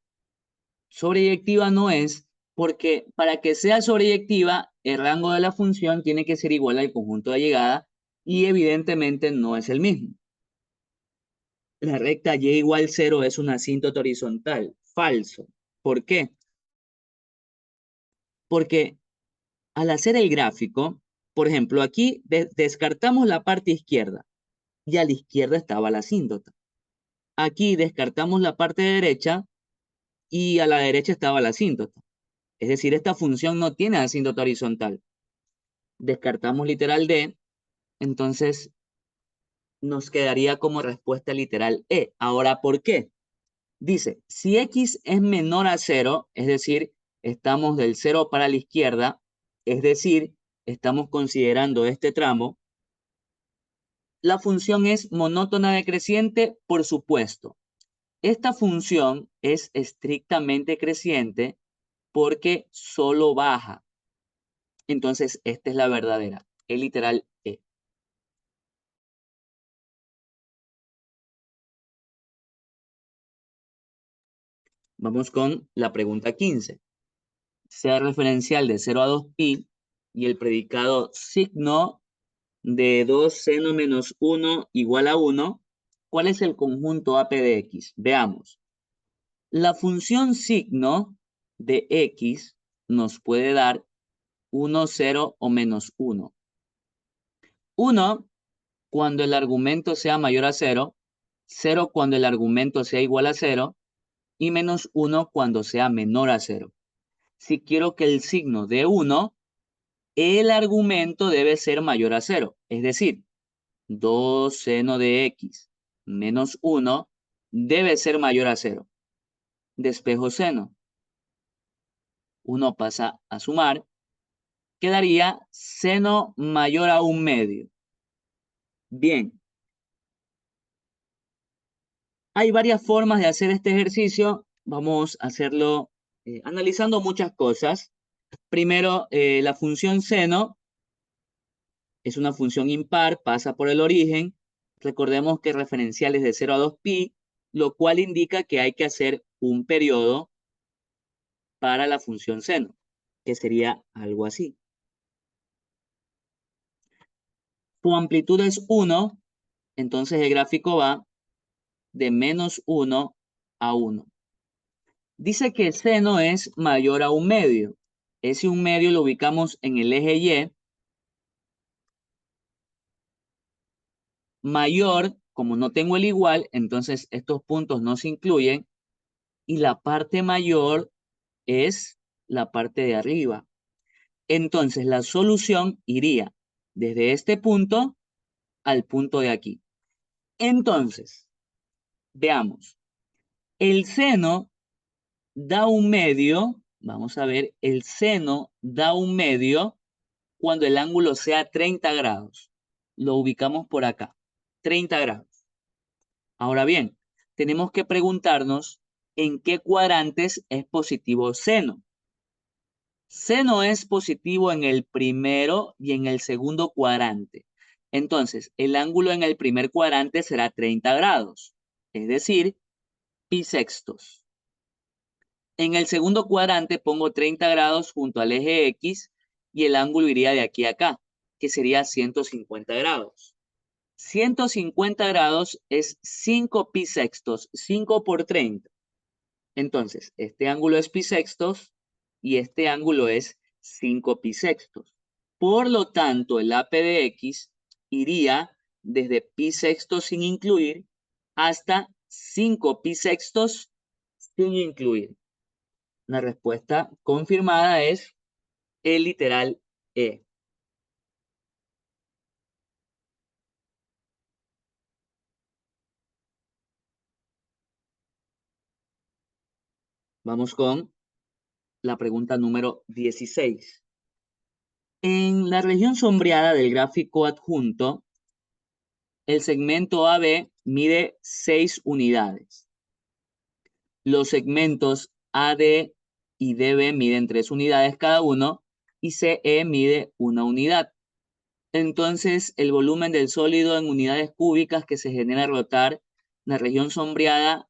no es porque para que sea sobreyectiva, el rango de la función tiene que ser igual al conjunto de llegada y evidentemente no es el mismo. La recta y igual 0 es una asíntota horizontal. Falso. ¿Por qué? Porque al hacer el gráfico, por ejemplo, aquí descartamos la parte izquierda y a la izquierda estaba la asíntota. Aquí descartamos la parte derecha y a la derecha estaba la asíntota. Es decir, esta función no tiene asíntota horizontal. Descartamos literal D, entonces nos quedaría como respuesta literal E. Ahora, ¿por qué? Dice, si X es menor a 0, es decir, estamos del 0 para la izquierda, es decir, estamos considerando este tramo, la función es monótona decreciente, por supuesto. Esta función es estrictamente creciente porque solo baja. Entonces, esta es la verdadera, el literal E. Vamos con la pregunta 15. Sea referencial de 0 a 2pi y el predicado signo de 2 seno menos 1 igual a 1, ¿cuál es el conjunto AP de X? Veamos. La función signo de X nos puede dar 1, 0 o menos 1. 1 cuando el argumento sea mayor a 0, 0 cuando el argumento sea igual a 0 y menos 1 cuando sea menor a 0. Si quiero que el signo dé 1, el argumento debe ser mayor a 0, es decir, 2 seno de X menos 1 debe ser mayor a 0. Despejo seno. 1 pasa a sumar. Quedaría seno mayor a 1/2. Bien. Hay varias formas de hacer este ejercicio. Vamos a hacerlo analizando muchas cosas. Primero, la función seno es una función impar, pasa por el origen. Recordemos que referencial es de 0 a 2pi, lo cual indica que hay que hacer un periodo para la función seno, que sería algo así. Su amplitud es 1, entonces el gráfico va de menos 1 a 1. Dice que el seno es mayor a 1/2. Ese 1/2 lo ubicamos en el eje Y. Mayor, como no tengo el igual, entonces estos puntos no se incluyen. Y la parte mayor es la parte de arriba. Entonces la solución iría desde este punto al punto de aquí. Entonces, veamos. El seno da 1/2. Vamos a ver, el seno da 1/2 cuando el ángulo sea 30 grados. Lo ubicamos por acá, 30 grados. Ahora bien, tenemos que preguntarnos en qué cuadrantes es positivo seno. Seno es positivo en el primero y en el segundo cuadrante. Entonces, el ángulo en el primer cuadrante será 30 grados, es decir, pi sextos. En el segundo cuadrante pongo 30 grados junto al eje X y el ángulo iría de aquí a acá, que sería 150 grados. 150 grados es 5 pi sextos, 5 por 30. Entonces, este ángulo es pi sextos y este ángulo es 5 pi sextos. Por lo tanto, el AP de X iría desde pi sextos sin incluir hasta 5 pi sextos sin incluir. La respuesta confirmada es el literal E. Vamos con la pregunta número 16. En la región sombreada del gráfico adjunto, el segmento AB mide 6 unidades. Los segmentos AD y DB miden 3 unidades cada uno y CE mide 1 unidad. Entonces, el volumen del sólido en unidades cúbicas que se genera al rotar la región sombreada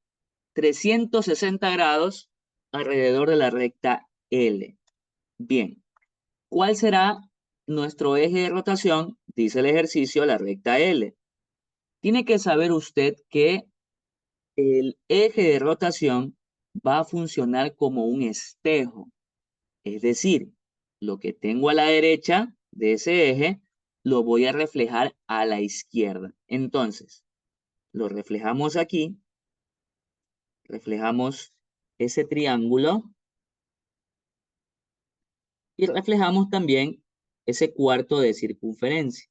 360 grados alrededor de la recta L. Bien, ¿cuál será nuestro eje de rotación? Dice el ejercicio, la recta L. Tiene que saber usted que el eje de rotación va a funcionar como un espejo. Es decir, lo que tengo a la derecha de ese eje, lo voy a reflejar a la izquierda. Entonces, lo reflejamos aquí, reflejamos ese triángulo y reflejamos también ese cuarto de circunferencia.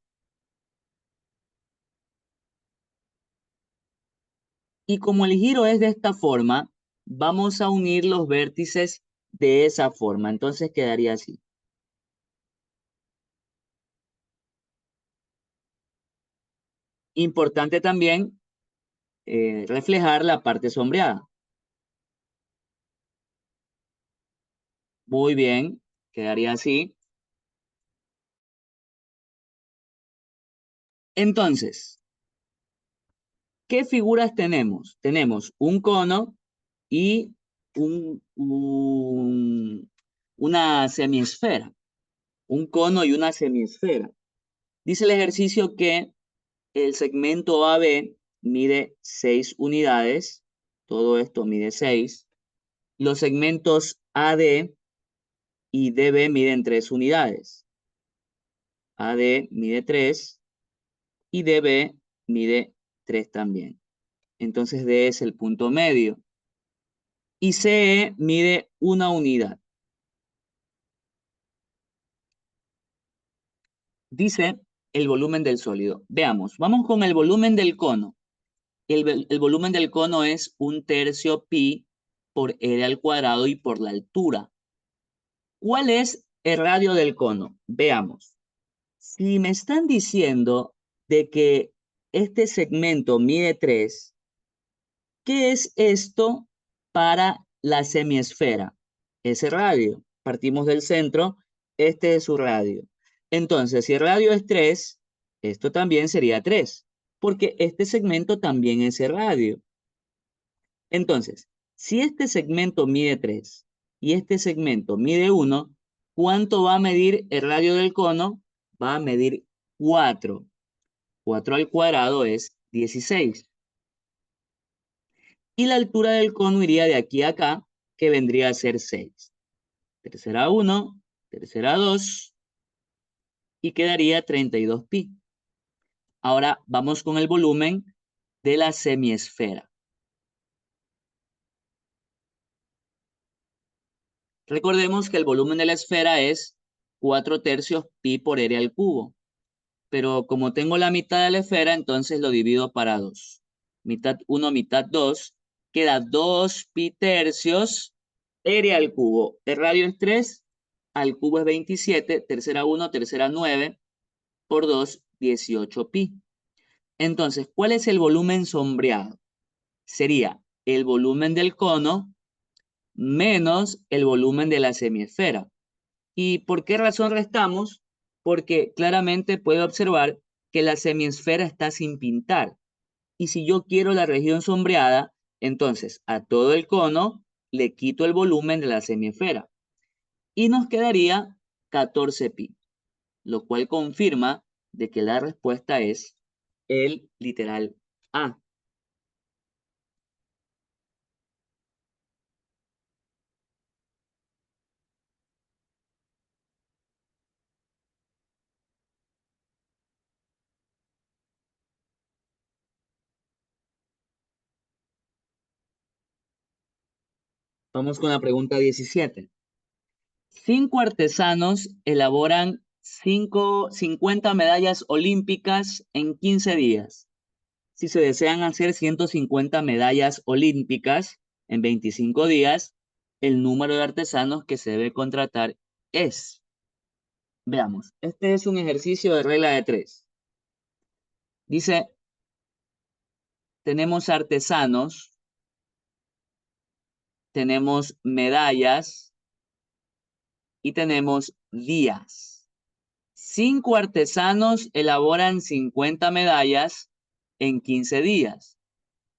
Y como el giro es de esta forma, vamos a unir los vértices de esa forma. Entonces quedaría así. Importante también reflejar la parte sombreada. Muy bien, quedaría así. Entonces, ¿qué figuras tenemos? Tenemos un cono y una semiesfera. Un cono y una semiesfera. Dice el ejercicio que el segmento AB mide 6 unidades. Todo esto mide 6. Los segmentos AD y DB miden 3 unidades. AD mide 3 y DB mide 3 también. Entonces D es el punto medio. Y CE mide 1 unidad. Dice el volumen del sólido. Veamos, vamos con el volumen del cono. El volumen del cono es 1/3 pi por r al cuadrado y por la altura. ¿Cuál es el radio del cono? Veamos. Si me están diciendo de que este segmento mide 3, ¿qué es esto para la semiesfera? Ese radio. Partimos del centro, este es su radio. Entonces, si el radio es 3, esto también sería 3, porque este segmento también es el radio. Entonces, si este segmento mide 3 y este segmento mide 1, ¿cuánto va a medir el radio del cono? Va a medir 4. 4 al cuadrado es 16. Y la altura del cono iría de aquí a acá, que vendría a ser 6. Tercera 1, tercera 2 y quedaría 32 pi. Ahora vamos con el volumen de la semiesfera. Recordemos que el volumen de la esfera es 4/3 pi por r al cubo. Pero como tengo la mitad de la esfera, entonces lo divido para 2. Mitad 1, mitad 2, queda 2 pi tercios r al cubo. El radio es 3, al cubo es 27, tercera 1, tercera 9, por 2, 18 pi. Entonces, ¿cuál es el volumen sombreado? Sería el volumen del cono menos el volumen de la semiesfera. ¿Y por qué razón restamos? Porque claramente puedo observar que la semiesfera está sin pintar. Y si yo quiero la región sombreada, entonces a todo el cono le quito el volumen de la semiesfera. Y nos quedaría 14 pi, lo cual confirma de que la respuesta es el literal A. Vamos con la pregunta 17. 5 artesanos elaboran 50 medallas olímpicas en 15 días. Si se desean hacer 150 medallas olímpicas en 25 días, el número de artesanos que se debe contratar es. Veamos, este es un ejercicio de regla de 3. Dice, tenemos artesanos, tenemos medallas y tenemos días. 5 artesanos elaboran 50 medallas en 15 días.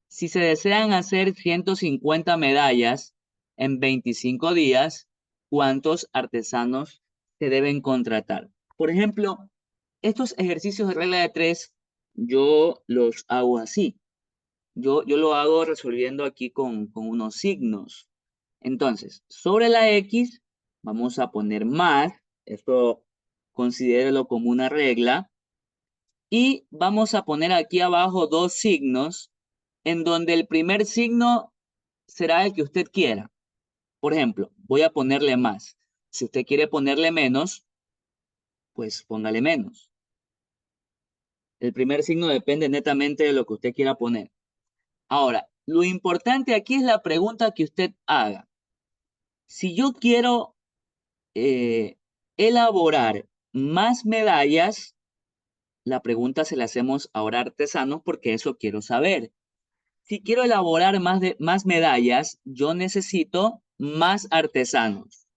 Si se desean hacer 150 medallas en 25 días, ¿cuántos artesanos se deben contratar? Por ejemplo, estos ejercicios de regla de 3, yo los hago así. Yo lo hago resolviendo aquí con unos signos. Entonces, sobre la X vamos a poner más. Esto considérelo como una regla. Y vamos a poner aquí abajo dos signos en donde el primer signo será el que usted quiera. Por ejemplo, voy a ponerle más. Si usted quiere ponerle menos, pues póngale menos. El primer signo depende netamente de lo que usted quiera poner. Ahora, lo importante aquí es la pregunta que usted haga. Si yo quiero elaborar más medallas, la pregunta se la hacemos ahora a artesanos porque eso quiero saber. Si quiero elaborar más medallas, yo necesito más artesanos.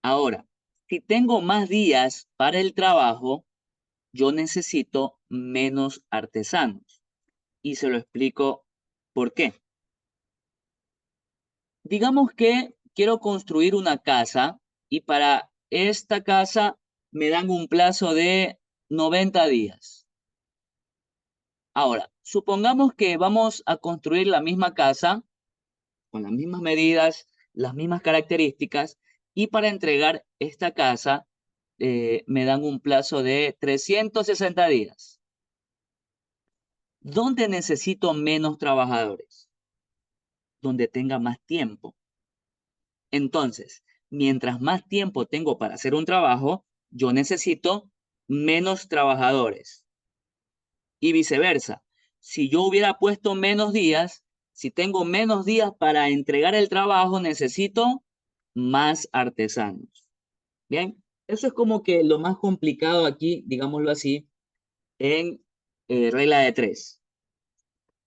Ahora, si tengo más días para el trabajo, yo necesito menos artesanos. Y se lo explico por qué. Digamos que quiero construir una casa y para esta casa me dan un plazo de 90 días. Ahora, supongamos que vamos a construir la misma casa con las mismas medidas, las mismas características, y para entregar esta casa me dan un plazo de 360 días. ¿Dónde necesito menos trabajadores? Donde tenga más tiempo. Entonces, mientras más tiempo tengo para hacer un trabajo, yo necesito menos trabajadores. Y viceversa. Si yo hubiera puesto menos días, si tengo menos días para entregar el trabajo, necesito más artesanos. Bien, eso es como que lo más complicado aquí, digámoslo así, en regla de 3.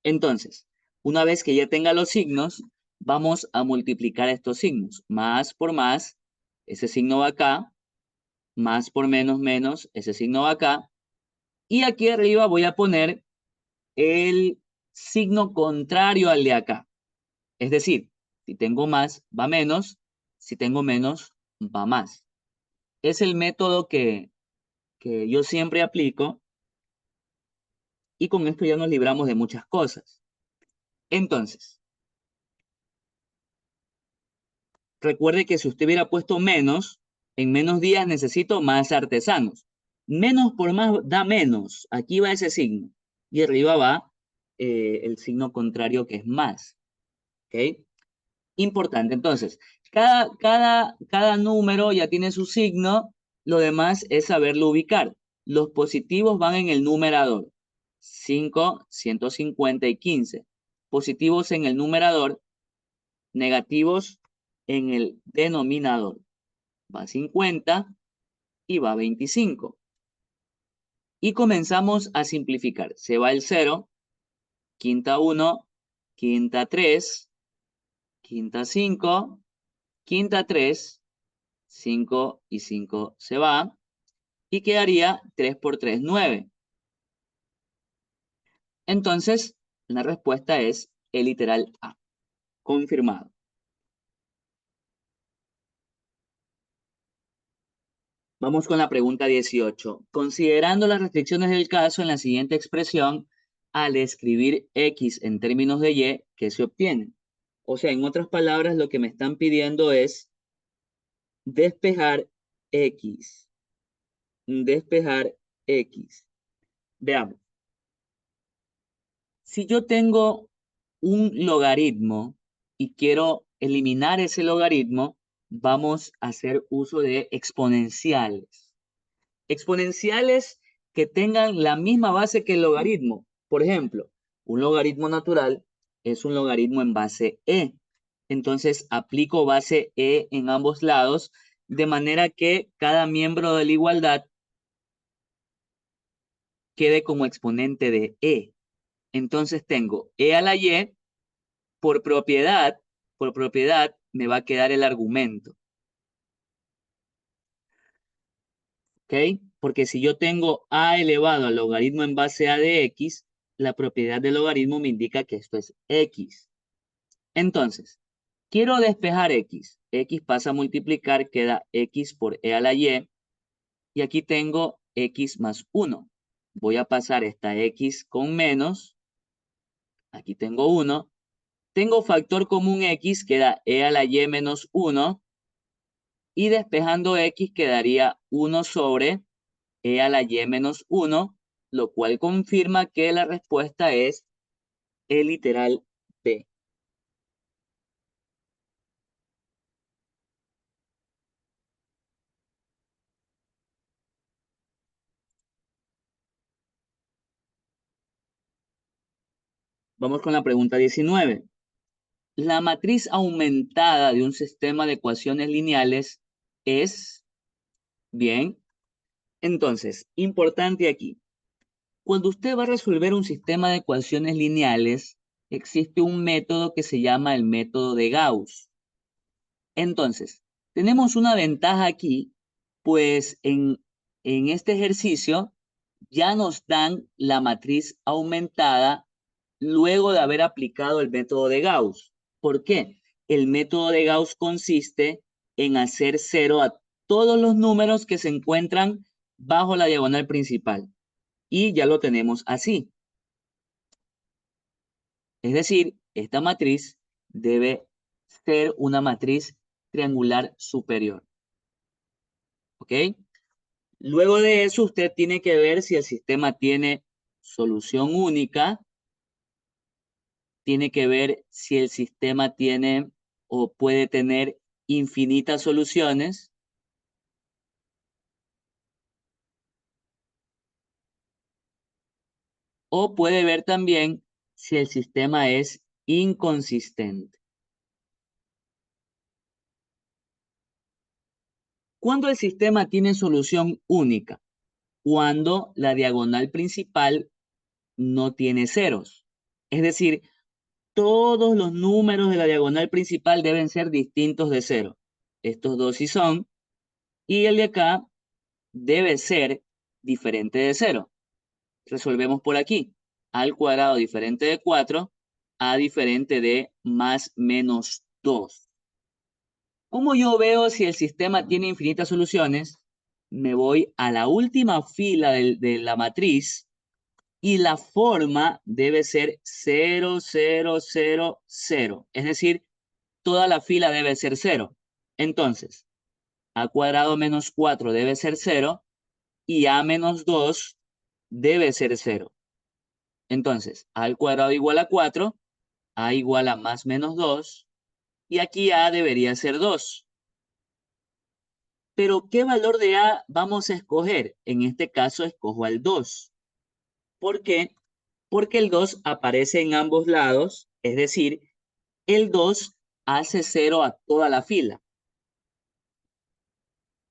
Entonces, una vez que ya tenga los signos, vamos a multiplicar estos signos. Más por más, ese signo va acá. Más por menos, menos, ese signo va acá. Y aquí arriba voy a poner el signo contrario al de acá. Es decir, si tengo más, va menos. Si tengo menos, va más. Es el método que yo siempre aplico y con esto ya nos libramos de muchas cosas. Entonces, recuerde que si usted hubiera puesto menos, en menos días necesito más artesanos. Menos por más da menos. Aquí va ese signo. Y arriba va el signo contrario que es más. ¿Ok? Importante. Entonces, cada número ya tiene su signo. Lo demás es saberlo ubicar. Los positivos van en el numerador. 5, 150 y 15. Positivos en el numerador, negativos en el denominador. Va 50 y va 25. Y comenzamos a simplificar. Se va el 0, quinta 1, quinta 3, quinta 5, quinta 3, 5 y 5 se va. Y quedaría 3 por 3, 9. Entonces, la respuesta es el literal A. Confirmado. Vamos con la pregunta 18. Considerando las restricciones del caso en la siguiente expresión, al escribir X en términos de Y, ¿qué se obtiene? O sea, en otras palabras, lo que me están pidiendo es despejar X. Despejar X. Veamos. Si yo tengo un logaritmo y quiero eliminar ese logaritmo, vamos a hacer uso de exponenciales. Exponenciales que tengan la misma base que el logaritmo. Por ejemplo, un logaritmo natural es un logaritmo en base e. Entonces, aplico base e en ambos lados, de manera que cada miembro de la igualdad quede como exponente de e. Entonces tengo e a la y, por propiedad me va a quedar el argumento. ¿Ok? Porque si yo tengo a elevado al logaritmo en base a de x, la propiedad del logaritmo me indica que esto es x. Entonces, quiero despejar x. X pasa a multiplicar, queda x por e a la y. Y aquí tengo x más 1. Voy a pasar esta x con menos. Aquí tengo 1. Tengo factor común x, queda e a la y menos 1. Y despejando x quedaría 1 sobre e a la y menos 1, lo cual confirma que la respuesta es e literal B. Vamos con la pregunta 19. La matriz aumentada de un sistema de ecuaciones lineales es, bien, entonces, importante aquí. Cuando usted va a resolver un sistema de ecuaciones lineales, existe un método que se llama el método de Gauss. Entonces, tenemos una ventaja aquí, pues en este ejercicio ya nos dan la matriz aumentada luego de haber aplicado el método de Gauss. ¿Por qué? El método de Gauss consiste en hacer cero a todos los números que se encuentran bajo la diagonal principal. Y ya lo tenemos así. Es decir, esta matriz debe ser una matriz triangular superior. ¿Ok? Luego de eso, usted tiene que ver si el sistema tiene solución única, tiene que ver si el sistema tiene o puede tener infinitas soluciones, o puede ver también si el sistema es inconsistente. ¿Cuándo el sistema tiene solución única? Cuando la diagonal principal no tiene ceros. Es decir, todos los números de la diagonal principal deben ser distintos de cero. Estos dos sí son. Y el de acá debe ser diferente de cero. Resolvemos por aquí. A al cuadrado diferente de 4, a diferente de más menos 2. Como yo veo si el sistema tiene infinitas soluciones? Me voy a la última fila de la matriz y la forma debe ser 0, 0, 0, 0. Es decir, toda la fila debe ser 0. Entonces, a cuadrado menos 4 debe ser 0 y a menos 2 debe ser 0. Entonces, a al cuadrado igual a 4, a igual a más menos 2 y aquí a debería ser 2. Pero, ¿qué valor de a vamos a escoger? En este caso, escojo al 2. ¿Por qué? Porque el 2 aparece en ambos lados, es decir, el 2 hace 0 a toda la fila.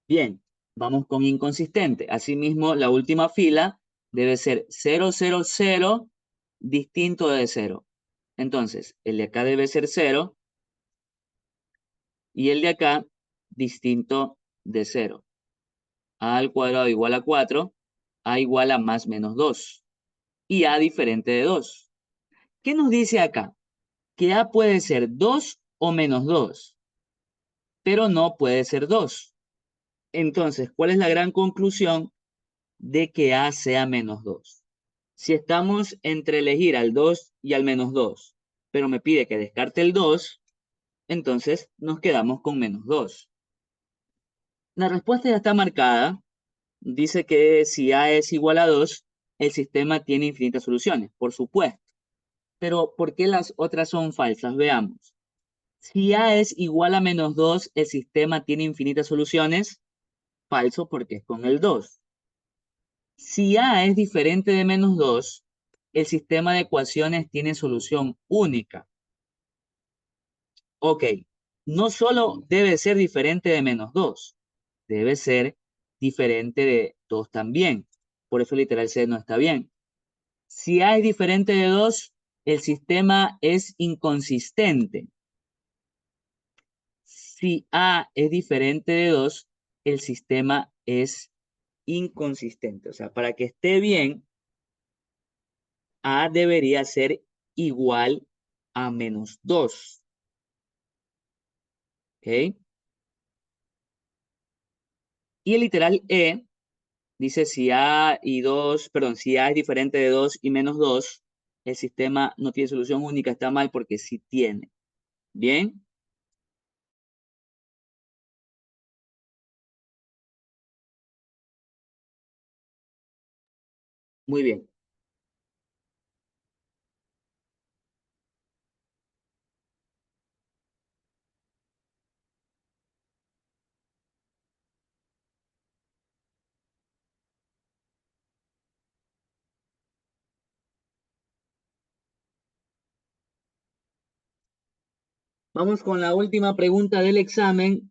Bien, vamos con inconsistente. Asimismo, la última fila debe ser 0, 0, 0, distinto de 0. Entonces, el de acá debe ser 0 y el de acá distinto de 0. A al cuadrado igual a 4, a igual a más menos 2 y a diferente de 2. ¿Qué nos dice acá? Que a puede ser 2 o menos 2, pero no puede ser 2. Entonces, ¿cuál es la gran conclusión? De que a sea menos 2. Si estamos entre elegir al 2 y al menos 2, pero me pide que descarte el 2, entonces nos quedamos con menos 2. La respuesta ya está marcada. Dice que si a es igual a 2, el sistema tiene infinitas soluciones, por supuesto. Pero ¿por qué las otras son falsas? Veamos. Si A es igual a menos 2, el sistema tiene infinitas soluciones. Falso porque es con el 2. Si A es diferente de menos 2, el sistema de ecuaciones tiene solución única. Ok, no solo debe ser diferente de menos 2, debe ser diferente de 2 también. Por eso literal C no está bien. Si A es diferente de 2, el sistema es inconsistente. Si A es diferente de 2, el sistema es inconsistente. O sea, para que esté bien, A debería ser igual a menos 2. ¿Ok? Y el literal E dice si A y 2, perdón, si A es diferente de 2 y menos 2, el sistema no tiene solución única, está mal porque sí tiene. ¿Bien? Muy bien. Vamos con la última pregunta del examen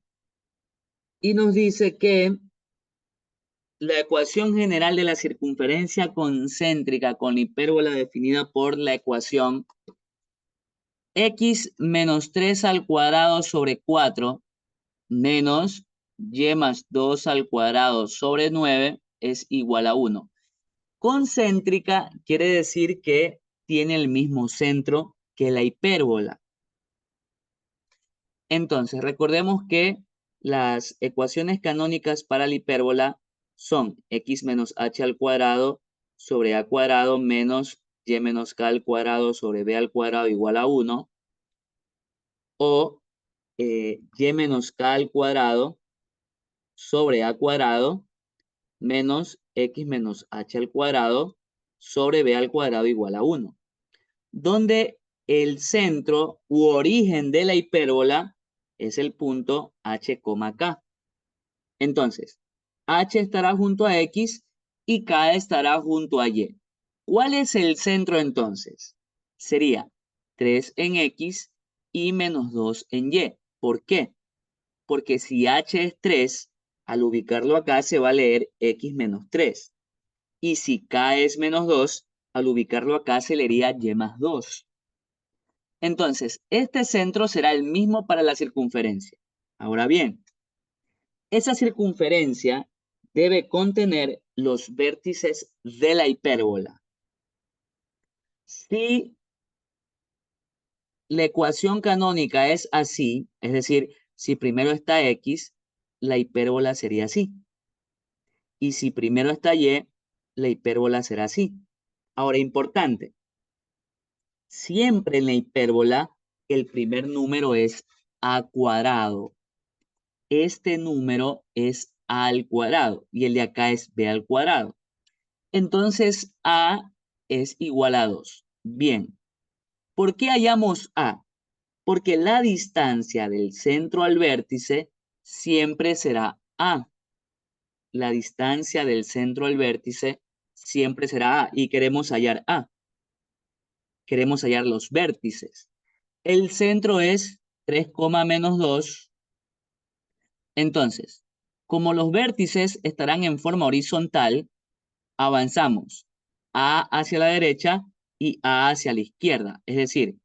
y nos dice que la ecuación general de la circunferencia concéntrica con hipérbola definida por la ecuación x menos 3 al cuadrado sobre 4 menos y más 2 al cuadrado sobre 9 es igual a 1. Concéntrica quiere decir que tiene el mismo centro que la hipérbola. Entonces, recordemos que las ecuaciones canónicas para la hipérbola son x menos h al cuadrado sobre a cuadrado menos y menos k al cuadrado sobre b al cuadrado igual a 1, o y menos k al cuadrado sobre a cuadrado menos x menos h al cuadrado sobre b al cuadrado igual a 1, donde el centro u origen de la hipérbola es el punto h, k. Entonces, h estará junto a x y k estará junto a y. ¿Cuál es el centro entonces? Sería 3 en x y menos 2 en y. ¿Por qué? Porque si h es 3, al ubicarlo acá se va a leer x menos 3. Y si k es menos 2, al ubicarlo acá se leería y más 2. Entonces, este centro será el mismo para la circunferencia. Ahora bien, esa circunferencia debe contener los vértices de la hipérbola. Si la ecuación canónica es así, es decir, si primero está x, la hipérbola sería así. Y si primero está y, la hipérbola será así. Ahora, importante, siempre en la hipérbola el primer número es a cuadrado. Este número es a al cuadrado y el de acá es b al cuadrado. Entonces a es igual a 2. Bien, ¿por qué hallamos a? Porque la distancia del centro al vértice siempre será a. La distancia del centro al vértice siempre será a y queremos hallar a. Queremos hallar los vértices. El centro es 3, menos 2. Entonces, como los vértices estarán en forma horizontal, avanzamos A hacia la derecha y A hacia la izquierda. Es decir,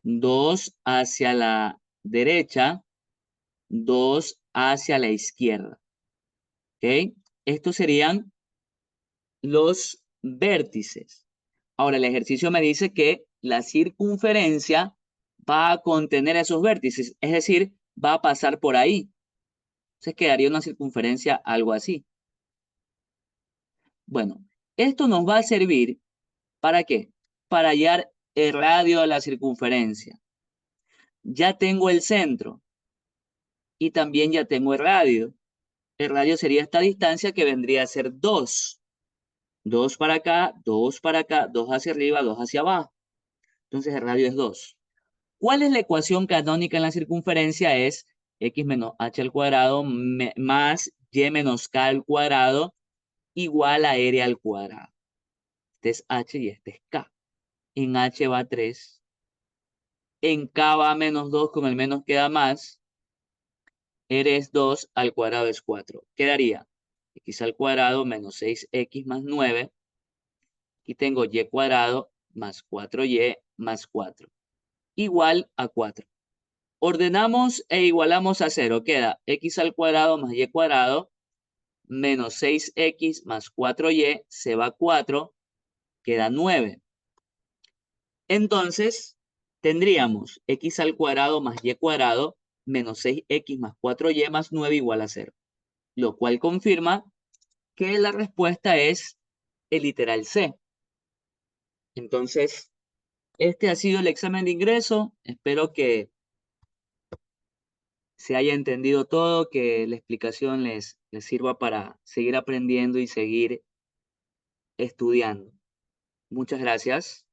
2 hacia la derecha, 2 hacia la izquierda. ¿Ok? Estos serían los vértices. Ahora, el ejercicio me dice que la circunferencia va a contener esos vértices, es decir, va a pasar por ahí. Entonces quedaría una circunferencia algo así. Bueno, esto nos va a servir ¿para qué? Para hallar el radio de la circunferencia. Ya tengo el centro y también ya tengo el radio. El radio sería esta distancia que vendría a ser 2. 2 para acá, 2 para acá, 2 hacia arriba, 2 hacia abajo. Entonces el radio es 2. ¿Cuál es la ecuación canónica en la circunferencia? Es x menos h al cuadrado más y menos k al cuadrado igual a r al cuadrado. Este es h y este es k. En h va 3. En k va menos 2, con el menos queda más. R es 2, al cuadrado es 4. Quedaría x al cuadrado menos 6x más 9. Y tengo y cuadrado más 4y más 4. Igual a 4. Ordenamos e igualamos a 0. Queda x al cuadrado más y cuadrado menos 6x más 4y se va 4. Queda 9. Entonces, tendríamos x al cuadrado más y cuadrado menos 6x más 4y más 9 igual a 0. Lo cual confirma que la respuesta es el literal C. Entonces, este ha sido el examen de ingreso. Espero que se haya entendido todo, que la explicación les sirva para seguir aprendiendo y seguir estudiando. Muchas gracias.